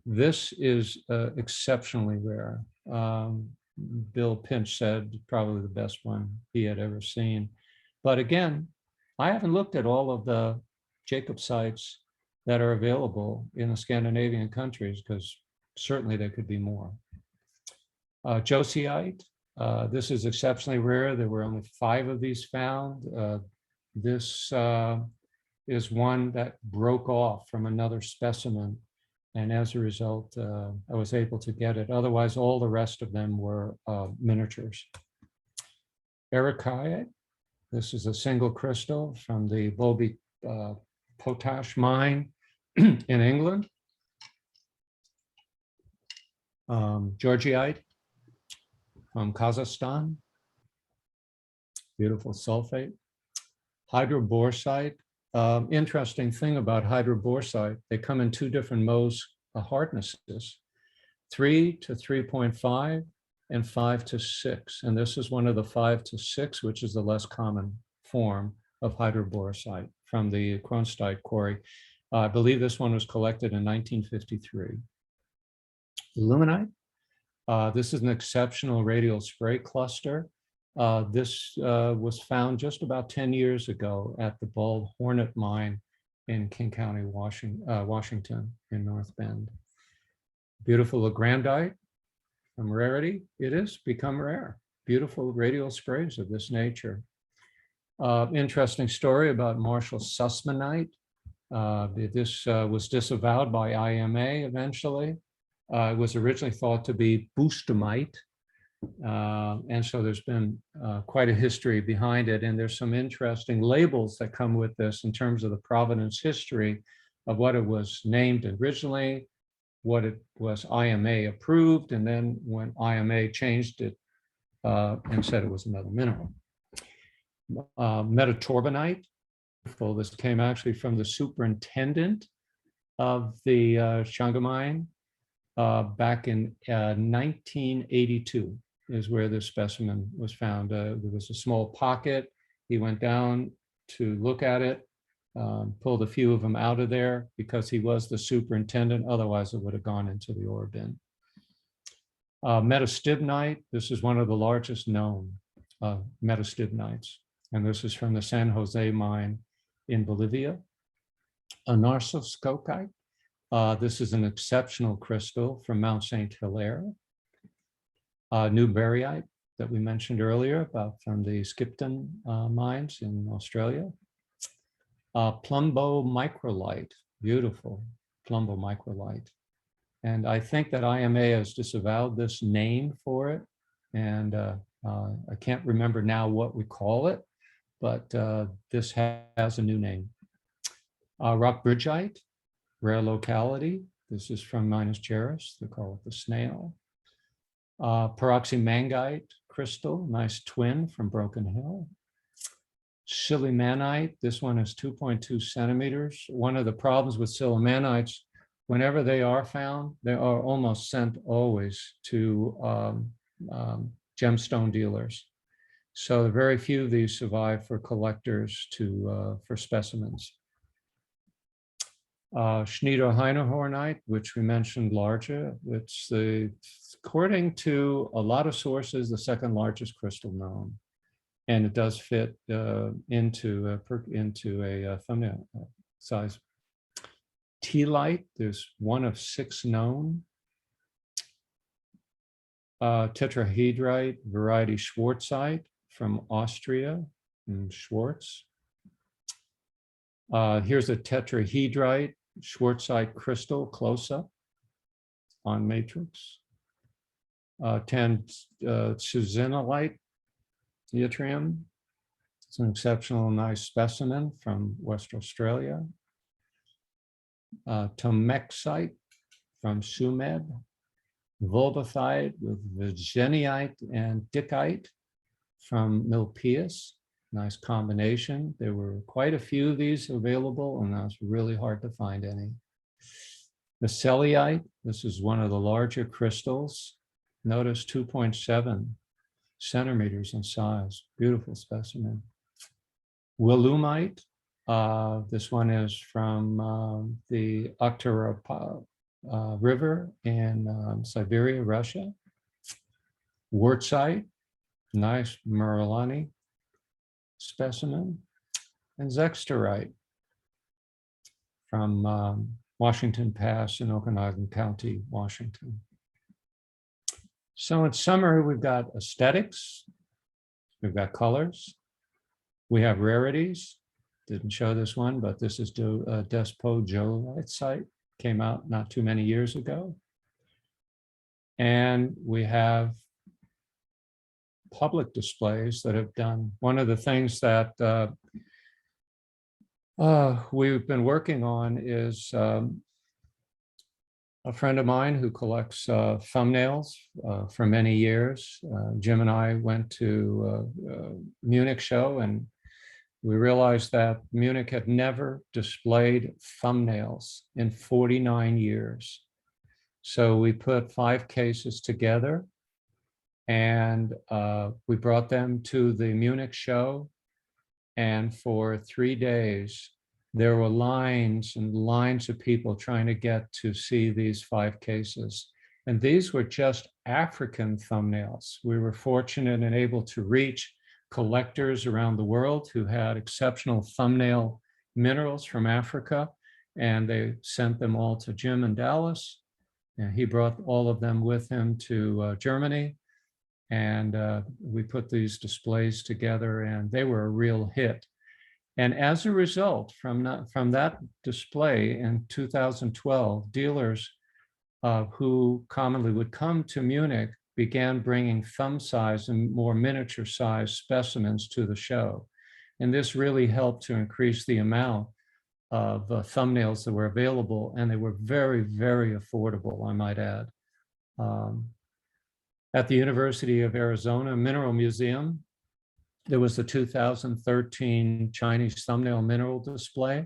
This is exceptionally rare. Bill Pinch said probably the best one he had ever seen. But again, I haven't looked at all of the Jacobsites that are available in the Scandinavian countries, because certainly there could be more. Josiite, this is exceptionally rare. There were only 5 of these found. This is one that broke off from another specimen. And as a result, I was able to get it. Otherwise, all the rest of them were miniatures. Ericite, this is a single crystal from the Bobi potash mine in England. Georgite from Kazakhstan, beautiful sulfate. Hydroborsite, interesting thing about hydroborsite, they come in two different Mohs hardnesses, 3 to 3.5 and 5 to 6. And this is one of the 5 to 6, which is the less common form of hydroborsite from the Kronstein quarry. I believe this one was collected in 1953. Illuminite. This is an exceptional radial spray cluster. This was found just about 10 years ago at the Bald Hornet mine in King County, Washington in North Bend. Beautiful Legrandite. From rarity, it is become rare. Beautiful radial sprays of this nature. Interesting story about Marshall Susmanite. This was disavowed by IMA eventually. It was originally thought to be Boostamite. And so there's been quite a history behind it. And there's some interesting labels that come with this in terms of the provenance history of what it was named originally, what it was IMA approved, and then when IMA changed it and said it was another mineral. Metastabnite. So this came actually from the superintendent of the Shanghai mine back in 1982 is where this specimen was found. There was a small pocket. He went down to look at it, pulled a few of them out of there because he was the superintendent. Otherwise, it would have gone into the ore bin. Metastabnite. This is one of the largest known metastabnites. And this is from the San Jose mine in Bolivia. Narciscoite. This is an exceptional crystal from Mount St. Hilaire. Newberryite that we mentioned earlier about from the Skipton mines in Australia. Plumbo microlite, beautiful Plumbo microlite. And I think that IMA has disavowed this name for it. And I can't remember now what we call it, but this has a new name. Rockbridgeite, rare locality. This is from Minas Gerais. They call it the snail. Peroxymangite crystal, nice twin from Broken Hill. Sillimanite, this one is 2.2 centimeters. One of the problems with sillimanites, whenever they are found, they are almost sent always to gemstone dealers. So very few of these survive for collectors for specimens. Schneiderheiner Hornite, which we mentioned larger, it's according to a lot of sources, the second largest crystal known. And it does fit into a thumbnail size. Tellite, there's one of 6 known. Tetrahedrite variety Schwarzite from Austria in Schwarz. Here's a tetrahedrite Schwarzite crystal close up on matrix. 10 Susmanite yttrium. It's an exceptional nice specimen from West Australia. Tomexite from Sumed. Volbethite with Virginiite and Dickite from Milpius. Nice combination. There were quite a few of these available, and that's really hard to find any. The Cellulite, this is one of the larger crystals. Notice 2.7 centimeters in size. Beautiful specimen. Wilumite, this one is from the Oktara River in Siberia, Russia. Wurtzite, nice Merlani specimen. And Zexterite from Washington Pass in Okanagan County, Washington. So in summary, we've got aesthetics, we've got colors, we have rarities. Didn't show this one, but this is Despo-Jolite, came out not too many years ago. And we have public displays that have done. One of the things that we've been working on is a friend of mine who collects thumbnails for many years. Jim and I went to Munich show, and We realized that Munich had never displayed thumbnails in 49 years. So we put 5 cases together, and we brought them to the Munich show. And for 3 days, there were lines and lines of people trying to get to see these 5 cases. And these were just African thumbnails. We were fortunate and able to reach collectors around the world who had exceptional thumbnail minerals from Africa. And they sent them all to Jim in Dallas. And he brought all of them with him to Germany. And we put these displays together, and they were a real hit. And as a result, from that display in 2012, dealers who commonly would come to Munich began bringing thumb size and more miniature size specimens to the show. And this really helped to increase the amount of thumbnails that were available, and they were very, very affordable, I might add. At the University of Arizona Mineral Museum, there was the 2013 Chinese thumbnail mineral display.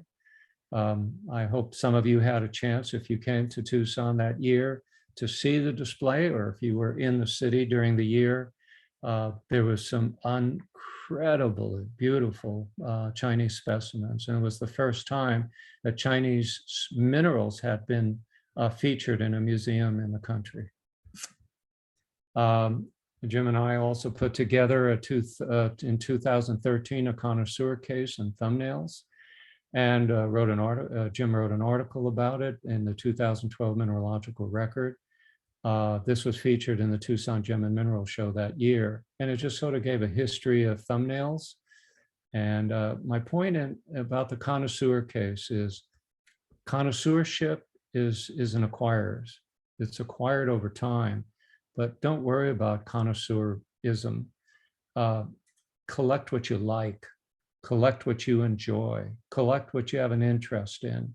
I hope some of you had a chance, if you came to Tucson that year, to see the display, or if you were in the city during the year. There was some incredibly beautiful Chinese specimens, and it was the first time that Chinese minerals had been featured in a museum in the country. Jim and I also put together in 2013 a connoisseur case in thumbnails, and Jim wrote an article about it in the 2012 Mineralogical Record. This was featured in the Tucson Gem and Mineral Show that year, and it just sort of gave a history of thumbnails. And my point about the connoisseur case is connoisseurship is an acquirer's. It's acquired over time. But don't worry about connoisseurism. Collect what you like, collect what you enjoy, collect what you have an interest in.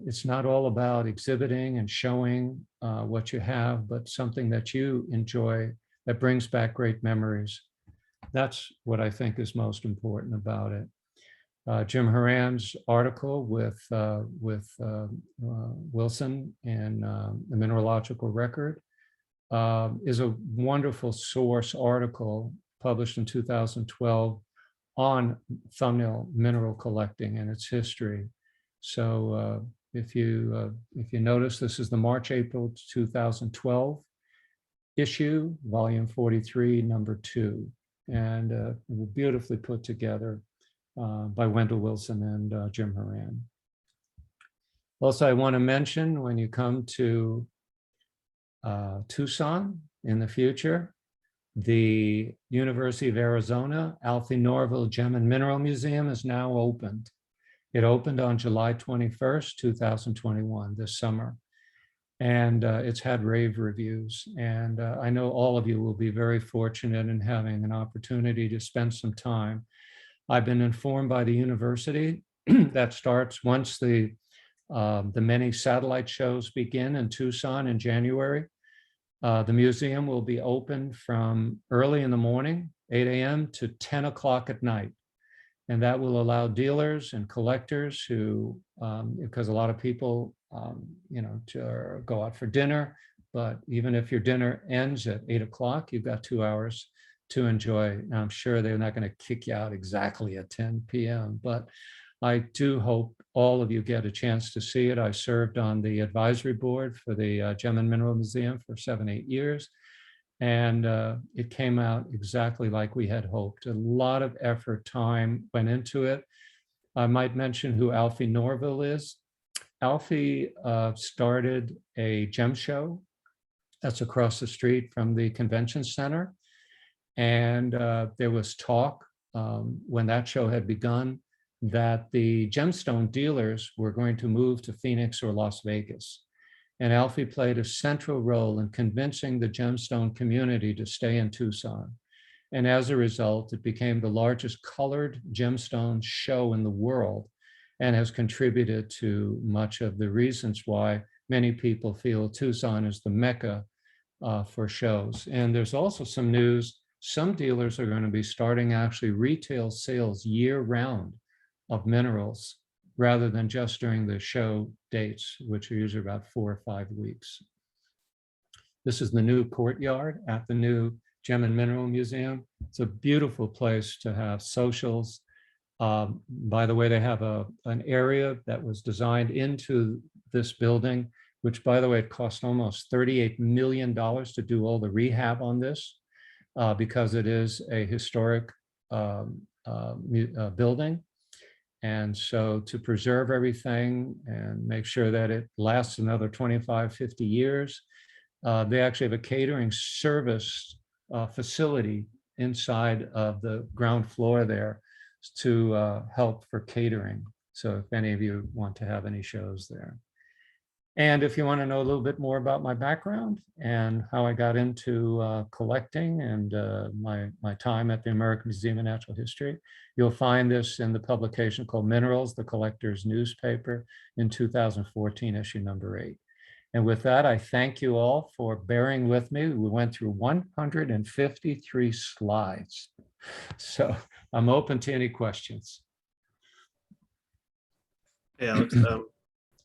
It's not all about exhibiting and showing what you have, but something that you enjoy that brings back great memories. That's what I think is most important about it. Jim Horan's article with Wilson in the Mineralogical Record is a wonderful source article published in 2012 on thumbnail mineral collecting and its history. So if you notice, this is the March-April 2012 issue, volume 43, number 2, and beautifully put together by Wendell Wilson and Jim Horan. Also, I want to mention, when you come to Tucson in the future, the University of Arizona Alfie Norville Gem and Mineral Museum is now opened. It opened on July 21st, 2021, this summer. And it's had rave reviews. And I know all of you will be very fortunate in having an opportunity to spend some time. I've been informed by the university that starts once the many satellite shows begin in Tucson in January. The museum will be open from early in the morning, 8 a.m. to 10 o'clock at night. And that will allow dealers and collectors who, because a lot of people, to go out for dinner, but even if your dinner ends at 8 o'clock, you've got 2 hours to enjoy. And I'm sure they're not going to kick you out exactly at 10 p.m., but I do hope all of you get a chance to see it. I served on the advisory board for the Gem and Mineral Museum for 7-8 years. And it came out exactly like we had hoped. A lot of effort, time went into it. I might mention who Alfie Norville is. Alfie started a gem show that's across the street from the convention center. And there was talk when that show had begun that the gemstone dealers were going to move to Phoenix or Las Vegas. And Alfie played a central role in convincing the gemstone community to stay in Tucson. And as a result, it became the largest colored gemstone show in the world and has contributed to much of the reasons why many people feel Tucson is the mecca for shows. And there's also some news some dealers are going to be starting actually retail sales year round of minerals rather than just during the show dates, which are usually about 4 or 5 weeks. This is the new courtyard at the new Gem and Mineral Museum. It's a beautiful place to have socials. By the way, they have an area that was designed into this building, which, by the way, it cost almost $38 million to do all the rehab on this because it is a historic building. And so to preserve everything and make sure that it lasts another 25, 50 years, they actually have a catering service facility inside of the ground floor there to help for catering. So if any of you want to have any shows there. And if you want to know a little bit more about my background and how I got into collecting and my time at the American Museum of Natural History, you'll find this in the publication called Minerals, the Collector's Newspaper in 2014, issue number 8. And with that, I thank you all for bearing with me. We went through 153 slides. So I'm open to any questions. Hey, Alex,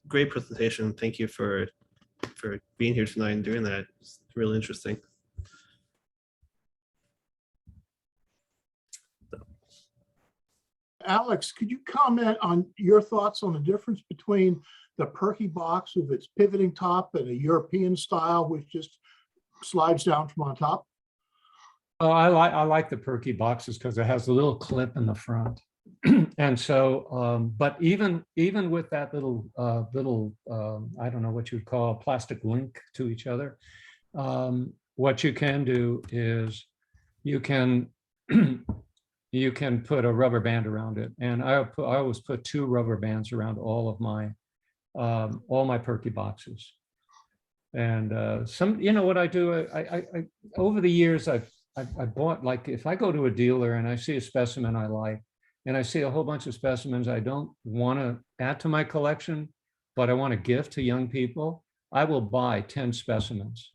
great presentation. Thank you for being here tonight and doing that. It's really interesting. Alex, could you comment on your thoughts on the difference between the Perky box with its pivoting top and a European style, which just slides down from on top? Oh, I like the Perky boxes because it has a little clip in the front. And so, but even with that little, I don't know what you'd call a plastic link to each other, what you can do is you can put a rubber band around it. And I always put 2 rubber bands around all of my Perky boxes. And what I do, I over the years, I bought, like, if I go to a dealer and I see a specimen I like, and I see a whole bunch of specimens I don't want to add to my collection, but I want to gift to young people, I will buy 10 specimens.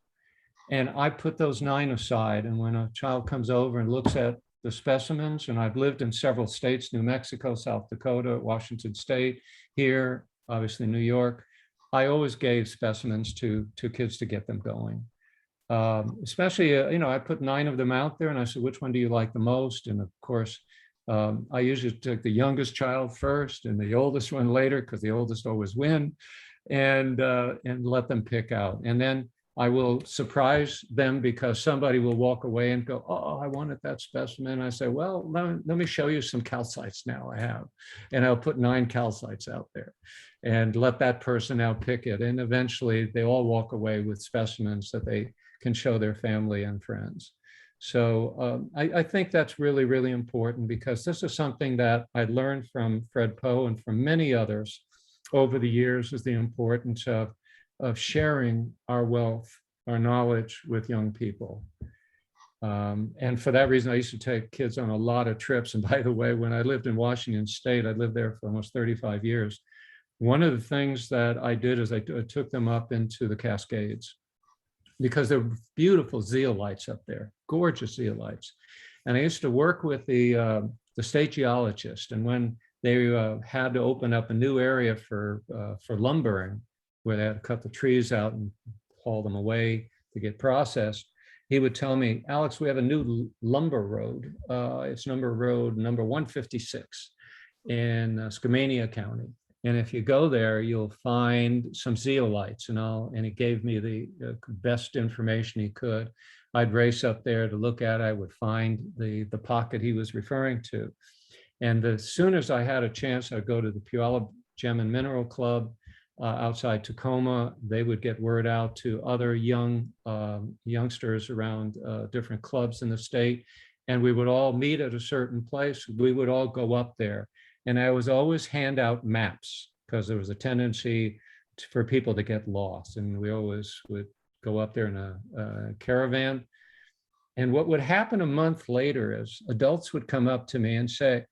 And I put those 9 aside. And when a child comes over and looks at the specimens, and I've lived in several states, New Mexico, South Dakota, Washington State, here, obviously New York, I always gave specimens to kids to get them going. Especially, I put 9 of them out there and I said, which one do you like the most? And of course, I usually took the youngest child first and the oldest one later, because the oldest always win, and let them pick out. And then I will surprise them because somebody will walk away and go, oh, I wanted that specimen. I say, well, let me show you some calcites now I have. And I'll put 9 calcites out there and let that person now pick it. And eventually they all walk away with specimens that they can show their family and friends. So I think that's really, really important, because this is something that I learned from Fred Poe and from many others over the years, is the importance of sharing our wealth, our knowledge with young people. And for that reason, I used to take kids on a lot of trips. And by the way, when I lived in Washington State, I lived there for almost 35 years. One of the things that I did is I took them up into the Cascades, because there were beautiful zeolites up there, gorgeous zeolites. And I used to work with the state geologist. And when they had to open up a new area for lumbering, where they had to cut the trees out and haul them away to get processed, he would tell me, Alex, we have a new lumber road. It's road number 156 in Skamania County. And if you go there, you'll find some zeolites, and he gave me the best information he could. I'd race up there to look at it. I would find the pocket he was referring to. And as soon as I had a chance, I'd go to the Puyallup Gem and Mineral Club outside Tacoma. They would get word out to other youngsters around different clubs in the state. And we would all meet at a certain place. We would all go up there. And I was always hand out maps, because there was a tendency for people to get lost. And we always would go up there in a caravan. And what would happen a month later is adults would come up to me and say,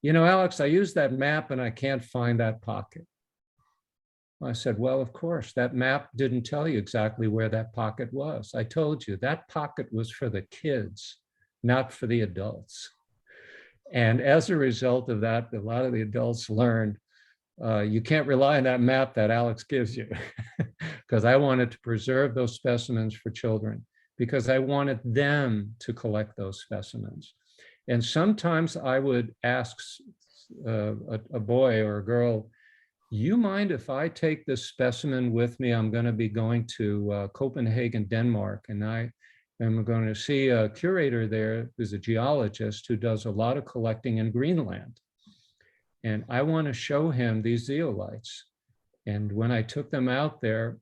Alex, I used that map and I can't find that pocket. I said, well, of course, that map didn't tell you exactly where that pocket was. I told you that pocket was for the kids, not for the adults. And as a result of that, a lot of the adults learned you can't rely on that map that Alex gives you, because I wanted to preserve those specimens for children, because I wanted them to collect those specimens. And sometimes I would ask a boy or a girl, you mind if I take this specimen with me? I'm going to be going to Copenhagen, Denmark, and I'm going to see a curator there who's a geologist who does a lot of collecting in Greenland. And I want to show him these zeolites. And when I took them out there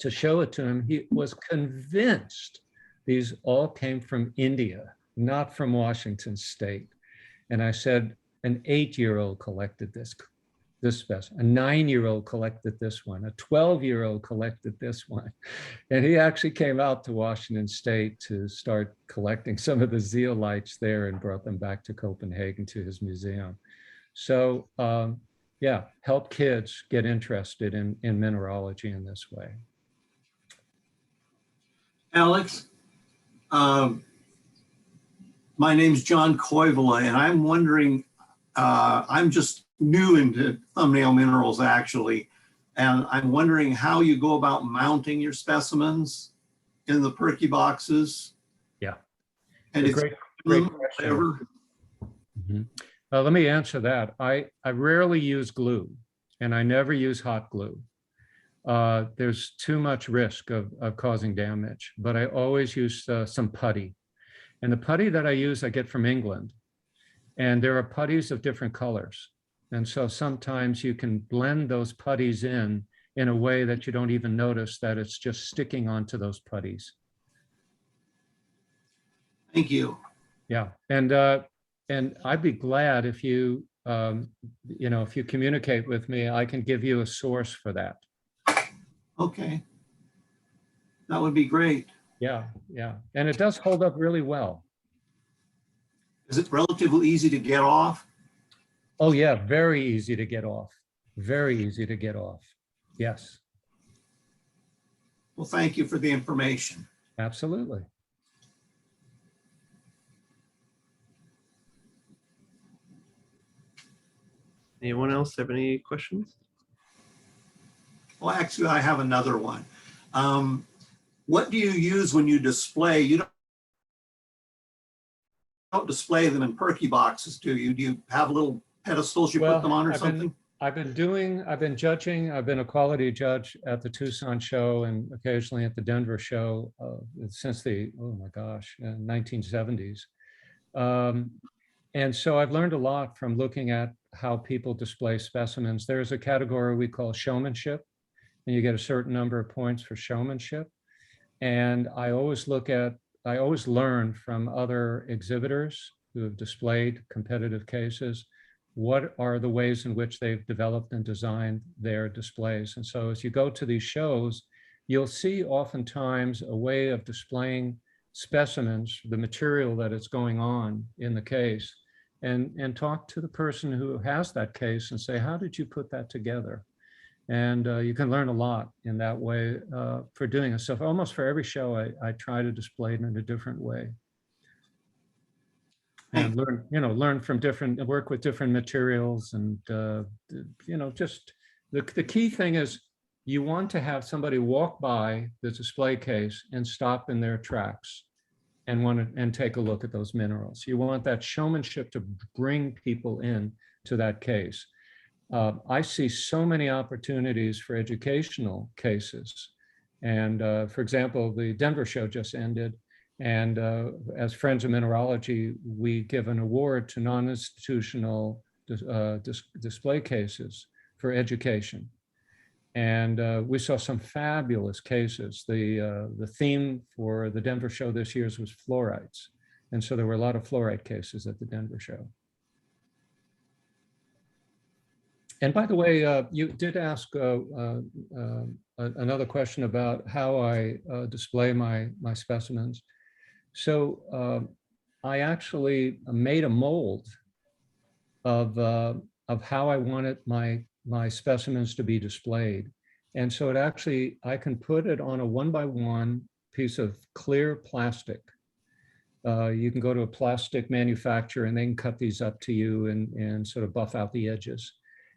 to show it to him, he was convinced these all came from India, not from Washington State. And I said, an 8-year-old collected this specimen, a 9-year-old collected this one, a 12-year-old collected this one. And he actually came out to Washington State to start collecting some of the zeolites there and brought them back to Copenhagen to his museum. So yeah, help kids get interested in mineralogy in this way. Alex, my name's John Koivula, and I'm wondering, I'm just new into thumbnail minerals actually, and I'm wondering how you go about mounting your specimens in the Perky boxes. Yeah, and it's great question. Mm-hmm. Let me answer that. I rarely use glue, and I never use hot glue. There's too much risk of causing damage, but I always use some putty. And the putty that I use, I get from England. And there are putties of different colors. And so sometimes you can blend those putties in a way that you don't even notice that it's just sticking onto those putties. Thank you. Yeah, and I'd be glad if you, if you communicate with me, I can give you a source for that. Okay, that would be great. Yeah, yeah, and it does hold up really well. Is it relatively easy to get off? Oh yeah, very easy to get off. Very easy to get off. Yes. Well, thank you for the information. Absolutely. Anyone else have any questions? Well, actually, I have another one. What do you use when you display? You don't display them in Perky boxes, do you? Do you have little pedestals you put them on or something? I've been judging, I've been a quality judge at the Tucson show and occasionally at the Denver show since the, oh my gosh, 1970s. And so I've learned a lot from looking at how people display specimens. There's a category we call showmanship, and you get a certain number of points for showmanship. And I always learn from other exhibitors who have displayed competitive cases, what are the ways in which they've developed and designed their displays. And so as you go to these shows, you'll see oftentimes a way of displaying specimens, the material that is going on in the case, and talk to the person who has that case and say, how did you put that together? And you can learn a lot in that way for doing it. So almost for every show, I try to display it in a different way. And learn from work with different materials. And, just the key thing is you want to have somebody walk by the display case and stop in their tracks and take a look at those minerals. You want that showmanship to bring people in to that case. I see so many opportunities for educational cases. And for example, the Denver show just ended. And as Friends of Mineralogy, we give an award to non-institutional display cases for education. And we saw some fabulous cases. The theme for the Denver show this year was fluorides. And so there were a lot of fluoride cases at the Denver show. And by the way, you did ask another question about how I display my specimens. So I actually made a mold of how I wanted my specimens to be displayed. And so it actually, I can put it on a 1x1 piece of clear plastic. You can go to a plastic manufacturer and they can cut these up to you and sort of buff out the edges.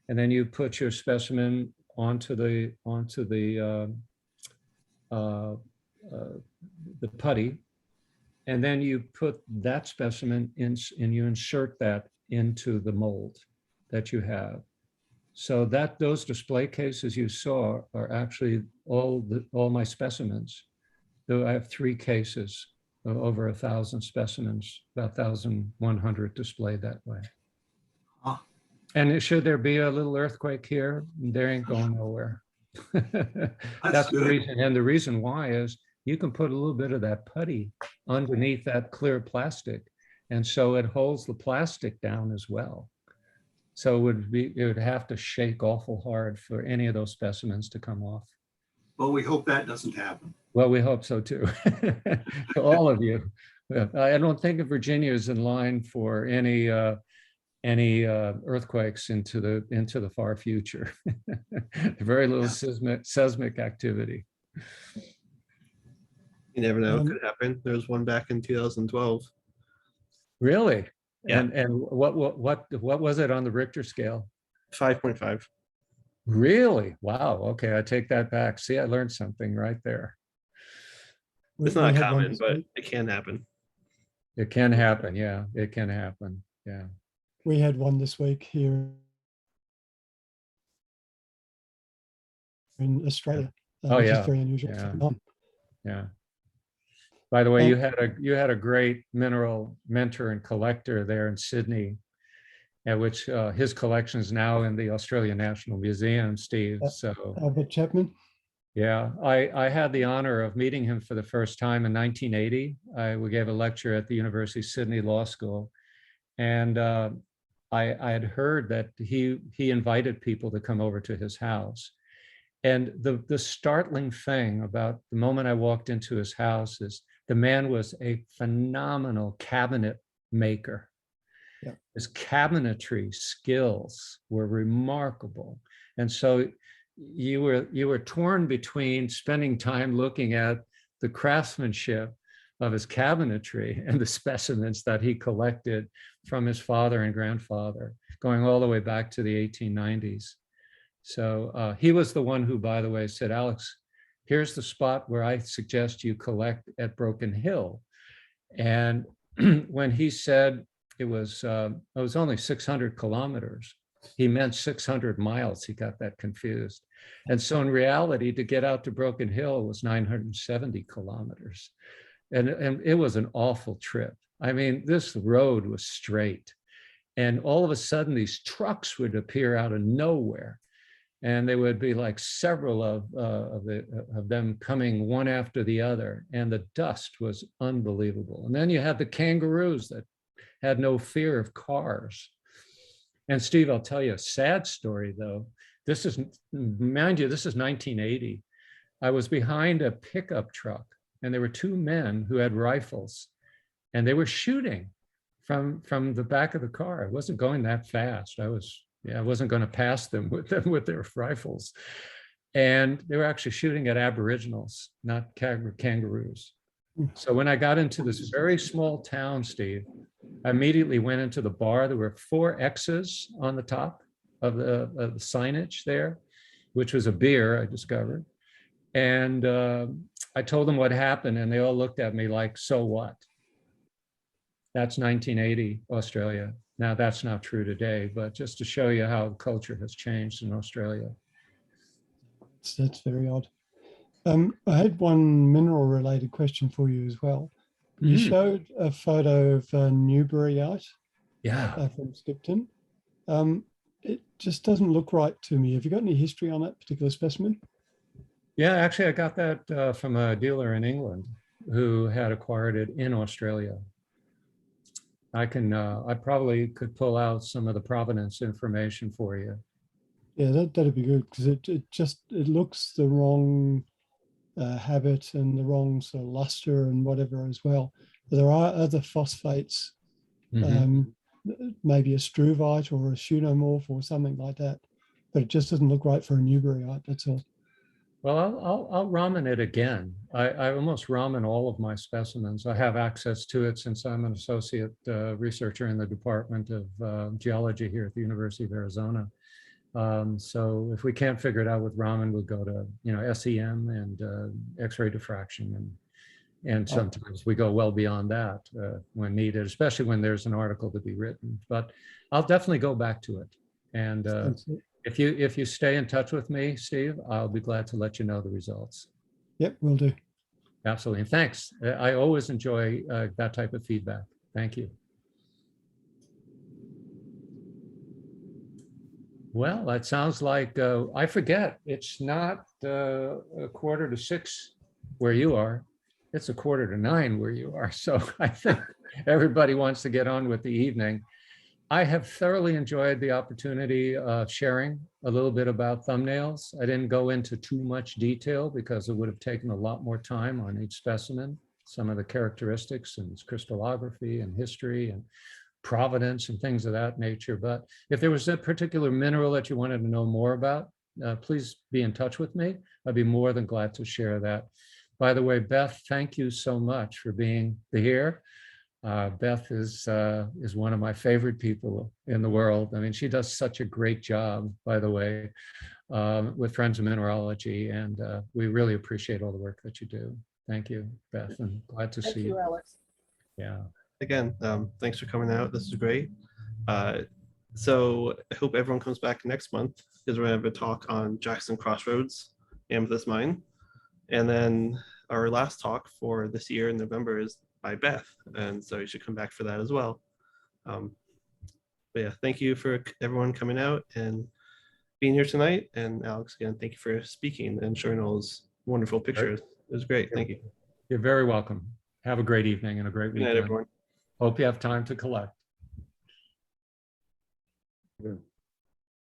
And then you put your specimen onto the putty, and then you put that specimen in and you insert that into the mold that you have. So that those display cases you saw are actually all my specimens. Though I have 3 cases of over 1,000 specimens, about 1,100 displayed that way. Ah. And should there be a little earthquake here, they ain't going nowhere. That's the good. reason. And the reason why is you can put a little bit of that putty underneath that clear plastic. And so it holds the plastic down as well. So it would have to shake awful hard for any of those specimens to come off. Well, we hope that doesn't happen. Well, we hope so too. To all of you. I don't think Virginia is in line for any earthquakes into the far future. Very little seismic activity. You never know, it could happen. There was one back in 2012. Really? Yeah. And what was it on the Richter scale? 5.5. Really? Wow. Okay, I take that back. See, I learned something right there. It's not common, but it can happen. It can happen. Yeah, it can happen. Yeah. We had one this week here in Australia. Oh, which yeah. is very unusual. Yeah. Yeah. By the way, you had a great mineral mentor and collector there in Sydney, at which his collection is now in the Australian National Museum, Steve. So Albert Chapman. yeah, I had the honor of meeting him for the first time in 1980. We gave a lecture at the University of Sydney Law School, and I had heard that he invited people to come over to his house. And the startling thing about the moment I walked into his house is the man was a phenomenal cabinet maker. Yeah. His cabinetry skills were remarkable. And so you were torn between spending time looking at the craftsmanship of his cabinetry and the specimens that he collected from his father and grandfather, going all the way back to the 1890s. So he was the one who, by the way, said, Alex, here's the spot where I suggest you collect at Broken Hill. And when he said it was only 600 kilometers, he meant 600 miles. He got that confused. And so in reality, to get out to Broken Hill was 970 kilometers. And it was an awful trip. I mean, this road was straight. And all of a sudden, these trucks would appear out of nowhere. And there would be like several of them coming one after the other. And the dust was unbelievable. And then you had the kangaroos that had no fear of cars. And Steve, I'll tell you a sad story though. This is, mind you, this is 1980. I was behind a pickup truck and there were 2 men who had rifles and they were shooting from the back of the car. It wasn't going that fast. I wasn't going to pass them with their rifles. And they were actually shooting at aboriginals, not kangaroos. So when I got into this very small town, Steve, I immediately went into the bar. There were 4 X's on the top of the signage there, which was a beer, I discovered. And I told them what happened and they all looked at me like, so what? That's 1980 Australia. Now that's not true today, but just to show you how culture has changed in Australia. That's very odd. I had one mineral related question for you as well. You showed a photo of Newburyite from Skipton. It just doesn't look right to me. Have you got any history on that particular specimen? Yeah, actually I got that from a dealer in England who had acquired it in Australia. I probably could pull out some of the provenance information for you. Yeah, that'd be good because it looks the wrong habit and the wrong sort of luster and whatever as well. But there are other phosphates, maybe a struvite or a pseudomorph or something like that, but it just doesn't look right for a Newburyite, that's all. Well, I'll ramen it again. I almost ramen all of my specimens. I have access to it since I'm an associate researcher in the Department of Geology here at the University of Arizona. So if we can't figure it out with ramen, we'll go to, SEM and X-ray diffraction. And sometimes we go well beyond that when needed, especially when there's an article to be written. But I'll definitely go back to it. And if you stay in touch with me, Steve, I'll be glad to let you know the results. Yep, will do. Absolutely. And thanks. I always enjoy that type of feedback. Thank you. Well, that sounds like, I forget, it's not 5:45 where you are. It's 8:45 where you are. So I think everybody wants to get on with the evening. I have thoroughly enjoyed the opportunity of sharing a little bit about thumbnails. I didn't go into too much detail because it would have taken a lot more time on each specimen, some of the characteristics and its crystallography and history and provenance and things of that nature. But if there was a particular mineral that you wanted to know more about, please be in touch with me. I'd be more than glad to share that. By the way, Beth, thank you so much for being here. Beth is one of my favorite people in the world. I mean, she does such a great job, by the way, with Friends of Mineralogy, and we really appreciate all the work that you do. Thank you, Beth, and glad to see you. Thank you, Alex. Yeah. Again, thanks for coming out. This is great. So I hope everyone comes back next month because we're going to have a talk on Jackson Crossroads, Amethyst Mine. And then our last talk for this year in November is by Beth. And so you should come back for that as well. But yeah, thank you for everyone coming out and being here tonight. And Alex, again, thank you for speaking and showing all those wonderful pictures. It was great. Thank you. You're very welcome. Have a great evening and a great Good night, weekend. everyone. Hope you have time to collect. Good.